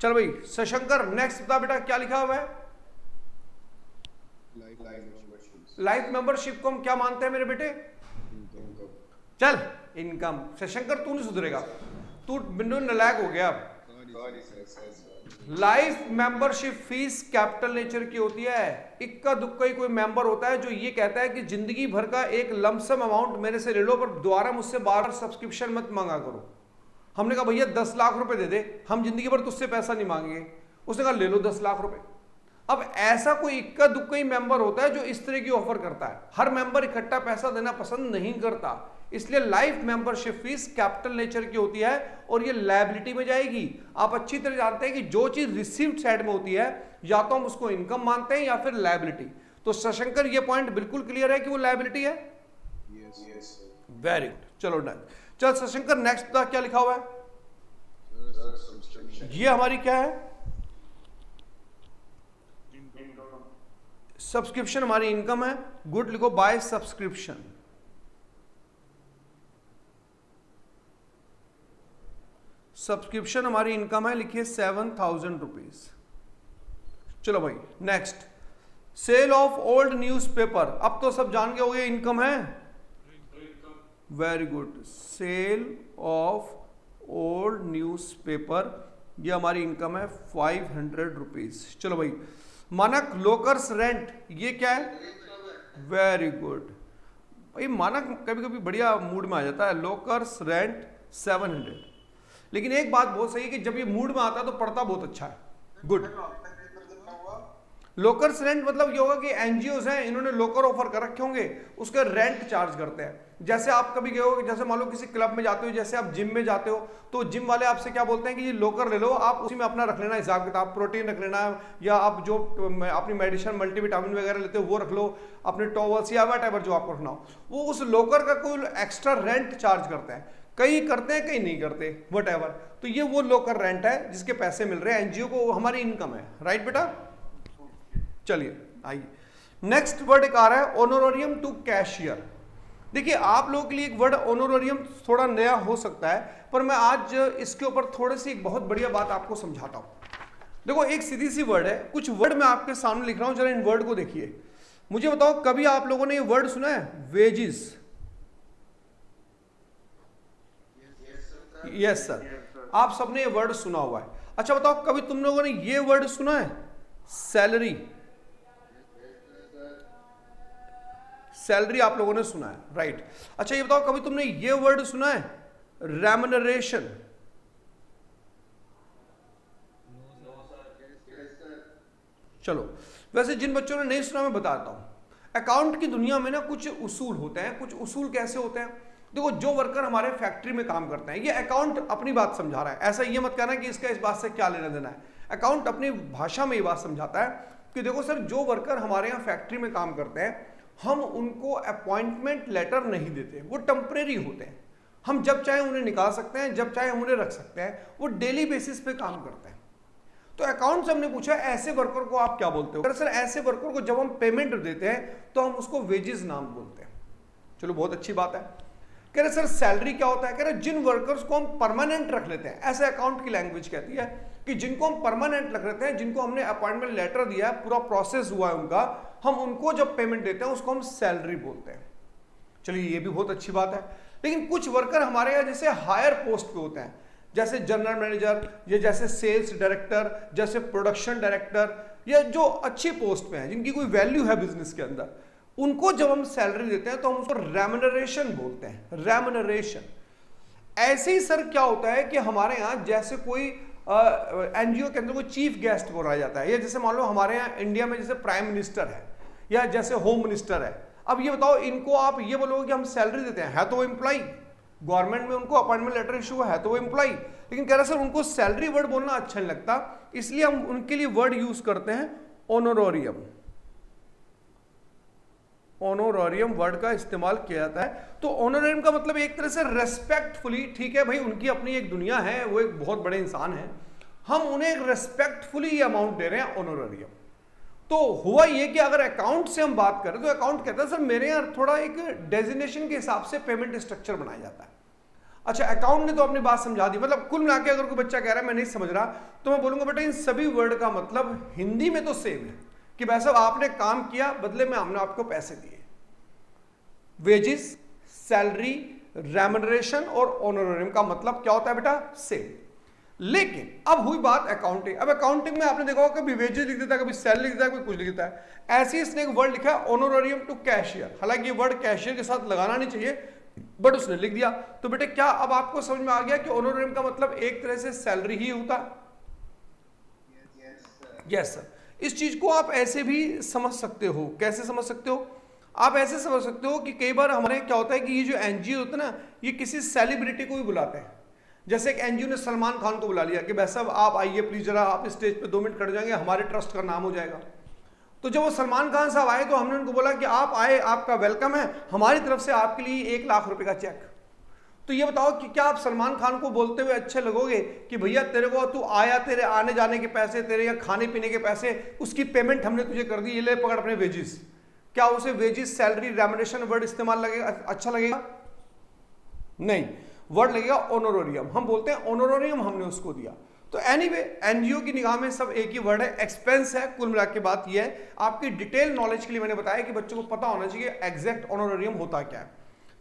चल भाई शशंकर नेक्स्ट बता बेटा क्या लिखा हुआ है? लाइफ मेंबरशिप को हम क्या मानते हैं मेरे बेटे? चल इनकम। शशंकर तू नहीं सुधरेगा, तू बिंदु नलायक हो गया। Life membership fees capital nature की होती है। इक्का दुक्का ही कोई मेंबर होता है जो ये कहता है कि जिंदगी भर का एक लमसम अमाउंट मेरे से ले लो, पर दोबारा मुझसे बार सब्सक्रिप्शन मत मांगा करो। हमने कहा भैया 10 लाख रुपए दे दे, हम जिंदगी भर तुझसे पैसा नहीं मांगेंगे। उसने कहा ले लो 10 लाख रुपए। अब ऐसा कोई इक्का दुक्का ही मेंबर होता है जो इस तरह की ऑफर करता है। हर मेंबर इकट्ठा पैसा देना पसंद नहीं करता, इसलिए life membership fees capital nature की होती है और ये लायबिलिटी में जाएगी। आप अच्छी तरह जानते हैं कि जो चीज रिसीव्ड साइड में होती है या तो हम उसको इनकम मानते हैं या फिर लायबिलिटी। तो शशंकर ये पॉइंट बिल्कुल क्लियर है कि वो लायबिलिटी है। वेरी गुड, चलो नेक्स्ट। चल शशंकर नेक्स्ट क्या लिखा हुआ है? ये हमारी क्या है? सब्सक्रिप्शन हमारी इनकम है। गुड, लिखो बाय सब्सक्रिप्शन। सब्सक्रिप्शन हमारी इनकम है, लिखिए 7000 रुपीज। चलो भाई next, sale of old newspaper. अब तो सब जान गए होंगे इनकम है। Very good, sale of old newspaper, ये हमारी इनकम है 500 रुपीज। चलो भाई मानक लोकर्स रेंट, ये क्या है? वेरी गुड भाई, मानक कभी कभी बढ़िया मूड में आ जाता है। लोकर्स रेंट 700। लेकिन एक बात बहुत सही है कि जब ये मूड में आता है तो पढ़ता बहुत अच्छा है। गुड। लोकर्स रेंट मतलब ये होगा कि एनजीओज हैं, इन्होंने लोकर ऑफर कर रखे होंगे, उसका रेंट चार्ज करते हैं। जैसे आप कभी गए हो, जैसे मान लो किसी क्लब में जाते हो, जैसे आप जिम में जाते हो, तो जिम वाले आपसे क्या बोलते हैं कि ये लोकर ले लो, आप उसी में अपना रख लेना हिसाब किताब, प्रोटीन रख लेना, या आप जो अपनी मेडिसिन मल्टीविटामिन वगैरह लेते हो वो रख लो, अपने टॉवल्स या वट जो आपको रखना हो, वो उस लोकर का कोई एक्स्ट्रा रेंट चार्ज करते हैं। कई करते हैं कई नहीं करते, वट एवर। तो ये वो लोकर रेंट है जिसके पैसे मिल रहे हैं एनजीओ को, हमारी इनकम है। राइट बेटा? चलिए आइए नेक्स्ट वर्ड एक आ रहा है ऑनोरोरियम टू कैशियर। देखिए आप लोगों के लिए एक वर्ड ऑनोरोरियम थोड़ा नया हो सकता है, पर मैं आज इसके ऊपर थोड़ी सी एक बहुत बढ़िया बात आपको समझाता हूं। देखो एक सीधी सी वर्ड है, कुछ वर्ड मैं आपके सामने लिख रहा हूं, जरा इन वर्ड को देखिए। मुझे बताओ कभी आप लोगों ने ये वर्ड सुना है? वेजिस। यस सर, आप सबने ये वर्ड सुना हुआ है। अच्छा बताओ कभी तुम लोगों ने ये वर्ड सुना है? सैलरी। सैलरी आप लोगों ने सुना है, राइट। अच्छा ये बताओ कभी तुमने ये वर्ड सुना है? रेम्युनरेशन। चलो वैसे जिन बच्चों ने नहीं सुना मैं बताता हूं। अकाउंट की दुनिया में ना कुछ उसूल होते हैं। कुछ उसूल कैसे होते हैं? देखो जो वर्कर हमारे फैक्ट्री में काम करते हैं, ये अकाउंट अपनी बात समझा रहा है, ऐसा ये मत कहना कि इसका इस बात से क्या लेना देना है। अकाउंट अपनी भाषा में ये बात समझाता है कि देखो सर, जो वर्कर हमारे यहाँ फैक्ट्री में काम करते हैं, हम उनको अपॉइंटमेंट लेटर नहीं देते, वो टेम्परेरी होते हैं। हम जब चाहे उन्हें निकाल सकते हैं, जब चाहे हम उन्हें रख सकते हैं, वो डेली बेसिस पे काम करते हैं। तो अकाउंट से हमने पूछा ऐसे वर्कर को आप क्या बोलते हो? सर ऐसे वर्कर को जब हम पेमेंट देते हैं तो हम उसको वेजेस नाम बोलते हैं। चलो बहुत अच्छी बात है। कह रहे सर सैलरी क्या होता है? कह रहे जिन वर्कर्स को हम परमानेंट रख लेते हैं, ऐसे अकाउंट की लैंग्वेज कहती है कि जिनको हम परमानेंट रख लेते हैं, जिनको हमने अपॉइंटमेंट लेटर दिया है, पूरा प्रोसेस हुआ है उनका, हम उनको जब पेमेंट देते हैं उसको हम सैलरी बोलते हैं। चलिए ये भी बहुत अच्छी बात है। लेकिन कुछ वर्कर हमारे यहाँ जैसे हायर पोस्ट पे होते हैं, जैसे जनरल मैनेजर, या जैसे सेल्स डायरेक्टर, जैसे प्रोडक्शन डायरेक्टर, या जो अच्छी पोस्ट पे हैं, जिनकी कोई वैल्यू है बिजनेस के अंदर, उनको जब हम सैलरी देते हैं तो हम उसको रेम्युनरेशन बोलते हैं। रेम्युनरेशन। ऐसे ही सर क्या होता है कि हमारे यहाँ जैसे कोई एनजीओ के अंदर कोई चीफ गेस्ट बोला जाता है, या जैसे मान लो हमारे यहाँ इंडिया में जैसे प्राइम मिनिस्टर है या जैसे होम मिनिस्टर है। अब ये बताओ इनको आप ये बोलोगे कि हम सैलरी देते हैं, है तो वो एम्प्लॉई, गवर्नमेंट में उनको अपॉइंटमेंट लेटर इशू है तो वो एम्प्लॉय, लेकिन कह रहा सर उनको सैलरी वर्ड बोलना अच्छा नहीं लगता, इसलिए हम उनके लिए वर्ड यूज करते हैं ऑनोरोरियम। ऑनोरोरियम वर्ड का इस्तेमाल किया जाता है। तो ऑनोरोरियम का मतलब एक तरह से रेस्पेक्टफुली, ठीक है भाई उनकी अपनी एक दुनिया है, वो एक बहुत बड़े इंसान है, हम उन्हें एक रेस्पेक्टफुली ये अमाउंट दे रहे हैं ऑनोरोरियम। तो हुआ ये कि अगर अकाउंट से हम बात करें तो अकाउंट कहता है सर मेरे यहाँ थोड़ा एक डेजिग्नेशन के हिसाब से पेमेंट स्ट्रक्चर बनाया जाता है। अच्छा, अकाउंट ने तो अपनी बात समझा दी, मतलब कुल मिला के अगर कोई बच्चा कह रहा है मैं नहीं समझ रहा, तो मैं बोलूंगा बेटा इन सभी वर्ड का मतलब हिंदी में तो सेम है कि भाई साहब आपने काम किया, बदले में हमने आपको पैसे दिए। वेजेस, सैलरी, रेम्युनरेशन और ऑनरोरियम का मतलब क्या होता है बेटा? सेम। लेकिन अब हुई बात अकाउंटिंग। अब अकाउंटिंग में आपने देखा होगा कभी वेजेस लिख देता है, कभी सैलरी लिख देता है, कभी कुछ लिख देता है। ऐसे ही इसने एक वर्ड लिखा है ऑनरोरियम टू कैशियर, हालांकि ये वर्ड कैशियर के साथ लगाना नहीं चाहिए, बट उसने लिख दिया। तो बेटे क्या अब आपको समझ में आ गया कि ऑनरोरियम का मतलब एक तरह से सैलरी ही होता है? Yes sir. इस चीज को आप ऐसे भी समझ सकते हो। कैसे समझ सकते हो? आप ऐसे समझ सकते हो कि कई बार हमारे क्या होता है कि ये जो एनजीओ होता है ना, ये किसी सेलिब्रिटी को भी बुलाते हैं। जैसे एक एनजीओ ने सलमान खान को बुला लिया कि भाई साहब आप आइए प्लीज, जरा आप स्टेज पे 2 मिनट खड़े जाएंगे, हमारे ट्रस्ट का नाम हो जाएगा। तो जब वो सलमान खान साहब आए तो हमने उनको बोला कि आप आए, आपका वेलकम है, हमारी तरफ से आपके लिए 1 लाख रुपए का चेक। तो ये बताओ कि क्या आप सलमान खान को बोलते हुए अच्छे लगोगे कि भैया तेरे को तू आया, तेरे आने जाने के पैसे, तेरे या खाने पीने के पैसे, उसकी पेमेंट हमने तुझे कर दी, ये ले पकड़ अपने वेजिस। क्या उसे वेजिस, सैलरी, रेम्युनरेशन वर्ड इस्तेमाल लगेगा? अच्छा लगेगा? नहीं, वर्ड लगेगा ऑनरोरियम। हम बोलते हैं ऑनरोरियम हमने उसको दिया। तो एनीवे एनजीओ की निगाह में सब एक ही वर्ड है, एक्सपेंस है। कुल मिला के बात यह है, आपकी डिटेल नॉलेज के लिए मैंने बताया कि बच्चों को पता होना चाहिए एग्जैक्ट ऑनरोरियम होता क्या है।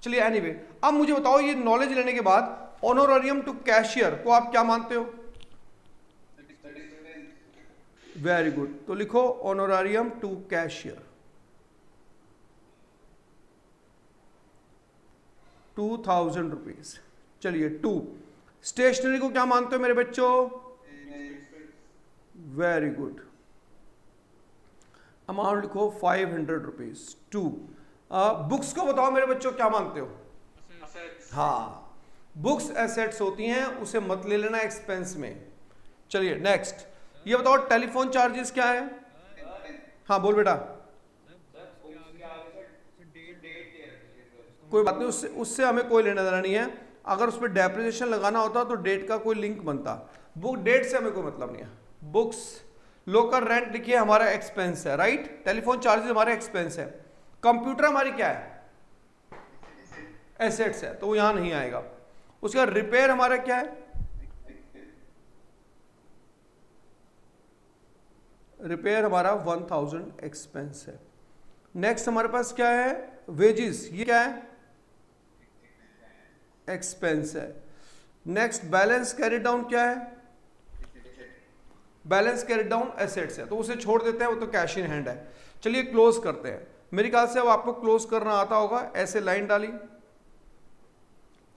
चलिए एनीवे, अब मुझे बताओ ये नॉलेज लेने के बाद ऑनरोरियम टू कैशियर को आप क्या मानते हो? Very good. तो लिखो ऑनोरारियम टू कैशियर 2000 रुपीज। चलिए 2। स्टेशनरी को क्या मानते हो मेरे बच्चों? Very good. अमाउंट लिखो 500 रुपीज 2। बुक्स को बताओ मेरे बच्चों क्या मानते हो? हाँ, बुक्स एसेट्स होती हैं, उसे मत ले लेना एक्सपेंस में। चलिए नेक्स्ट, ये बताओ टेलीफोन चार्जेस क्या है? हाँ बोल बेटा। कोई बात नहीं, उससे हमें कोई लेना देना नहीं है। अगर उस पर डेप्रिसिएशन लगाना होता तो डेट का कोई लिंक बनता, बुक डेट से हमें कोई मतलब नहीं है। बुक्स, लोकल रेंट लिखिए हमारा एक्सपेंस है, राइट। टेलीफोन चार्जेस हमारा एक्सपेंस है। कंप्यूटर हमारी क्या है? एसेट्स है, तो वो यहां नहीं आएगा। उसका रिपेयर हमारा क्या है? रिपेयर हमारा 1000 एक्सपेंस है। नेक्स्ट हमारे पास क्या है? वेजेस, ये क्या है? एक्सपेंस है। नेक्स्ट बैलेंस कैरी डाउन क्या है? बैलेंस कैरी डाउन एसेट्स है, तो उसे छोड़ देते हैं, वो तो कैश इन हैंड है। चलिए क्लोज करते हैं। मेरे ख्याल से अब आपको क्लोज करना आता होगा। ऐसे लाइन डाली,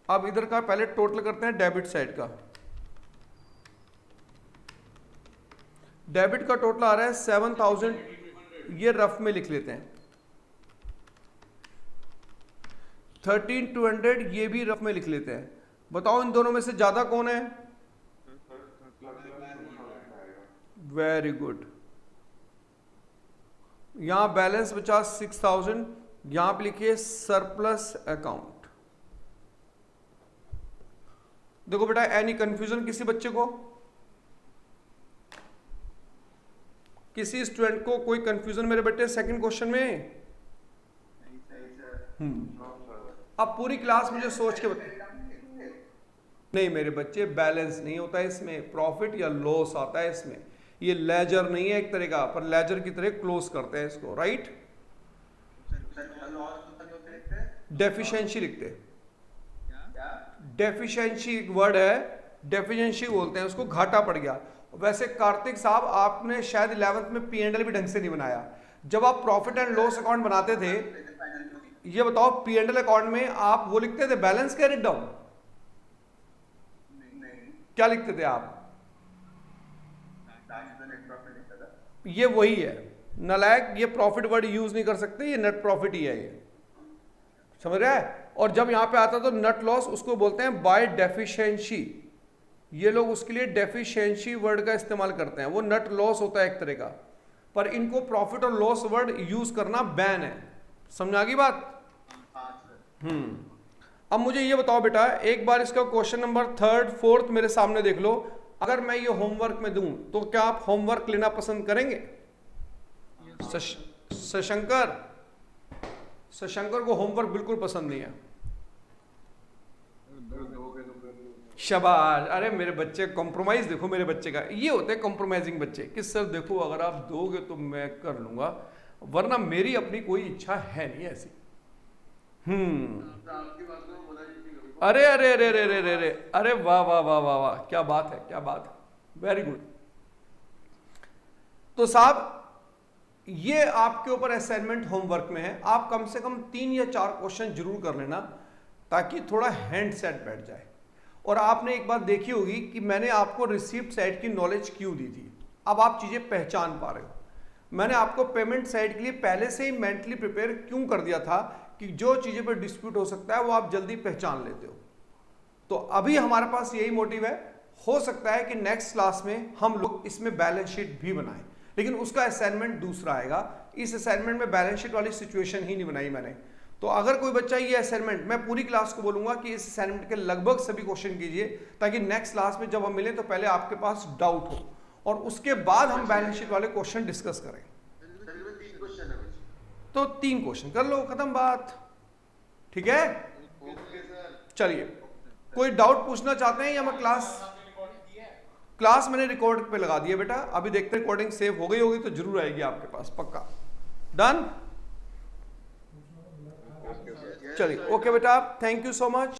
अब इधर का पहले टोटल करते हैं डेबिट साइड का। डेबिट का टोटल आ रहा है 7000, ये रफ में लिख लेते हैं। 13200 ये भी रफ में लिख लेते हैं। बताओ इन दोनों में से ज्यादा कौन है? Very good. यहां बैलेंस बचा 6000, यहां पे लिखिए सरप्लस अकाउंट। देखो बेटा, एनी कंफ्यूजन किसी बच्चे को, किसी स्टूडेंट को कोई कंफ्यूजन मेरे बेटे सेकंड क्वेश्चन में? अब पूरी क्लास मुझे सोच के बता। नहीं मेरे बच्चे, बैलेंस नहीं होता इसमें, प्रॉफिट या लॉस आता है इसमें। ये लेजर नहीं है एक तरह का, पर लेजर की तरह क्लोज करते हैं इसको, राइट। डेफिशिएंसी लिखते, डेफिशिएंसी एक वर्ड है, डेफिशिएंसी बोलते हैं उसको, घाटा पड़ गया। वैसे कार्तिक साहब आपने शायद 11th में P&L भी ढंग से नहीं बनाया। जब आप प्रॉफिट एंड लॉस अकाउंट बनाते थे, ये बताओ P&L अकाउंट में आप वो लिखते थे बैलेंस कैरिड डाउन? क्या लिखते थे आप? ये वही है नालायक, ये प्रॉफिट वर्ड यूज नहीं कर सकते, ये नेट प्रॉफिट ही है, ये समझ रहा है। और जब यहां पे आता है तो नेट लॉस उसको बोलते हैं बाय डेफिशिएंसी। ये लोग उसके लिए डेफिशिएंसी वर्ड का इस्तेमाल करते हैं, वो नेट लॉस होता है एक तरह का, पर इनको प्रॉफिट और लॉस वर्ड यूज करना बैन है। समझ आ गई बात? अब मुझे ये बताओ बेटा, एक बार इसका क्वेश्चन नंबर 3, 4 मेरे सामने देख लो। अगर मैं ये होमवर्क में दूं तो क्या आप होमवर्क लेना पसंद करेंगे? शशंकर को होमवर्क बिल्कुल पसंद नहीं है। शाबाश, अरे मेरे बच्चे कॉम्प्रोमाइज देखो, मेरे बच्चे का ये होते हैं कॉम्प्रोमाइजिंग बच्चे कि सर देखो अगर आप दोगे तो मैं कर लूंगा, वरना मेरी अपनी कोई इच्छा है नहीं ऐसी। अरे अरे अरे अरे अरे अरे अरे वाह वाह वाह वाह वाह, क्या बात है, क्या बात है, वेरी गुड। तो साहब ये आपके ऊपर असाइनमेंट होमवर्क में है, आप कम से कम 3 या 4 क्वेश्चन जरूर कर लेना ताकि थोड़ा हैंड सेट बैठ जाए। और आपने एक बात देखी होगी कि मैंने आपको रिसीप्ट साइड की नॉलेज क्यों दी थी, अब आप चीजें पहचान पा रहे हो। मैंने आपको पेमेंट साइड के लिए पहले से ही मेंटली प्रिपेयर क्यों कर दिया था कि जो चीजें पर डिस्प्यूट हो सकता है वो आप जल्दी पहचान लेते हो। तो अभी हमारे पास यही मोटिव है, हो सकता है कि नेक्स्ट क्लास में हम लोग इसमें बैलेंस शीट भी बनाएं, लेकिन उसका असाइनमेंट दूसरा आएगा। इस असाइनमेंट में बैलेंस शीट वाली सिचुएशन ही नहीं बनाई मैंने। तो अगर कोई बच्चा ये असाइनमेंट, मैं पूरी क्लास को बोलूंगा कि इस असाइनमेंट के लगभग सभी क्वेश्चन कीजिए ताकि नेक्स्ट क्लास में जब हम मिले तो पहले आपके पास डाउट हो और उसके बाद हम बैलेंस शीट वाले क्वेश्चन डिस्कस करें। तो 3 क्वेश्चन कर लो, खत्म बात। ठीक है, चलिए कोई डाउट पूछना चाहते हैं या मैं क्लास मैंने रिकॉर्ड पे लगा दिया बेटा, अभी देखते हैं रिकॉर्डिंग सेव हो गई होगी तो जरूर आएगी आपके पास, पक्का। डन, चलिए ओके बेटा, थैंक यू सो मच।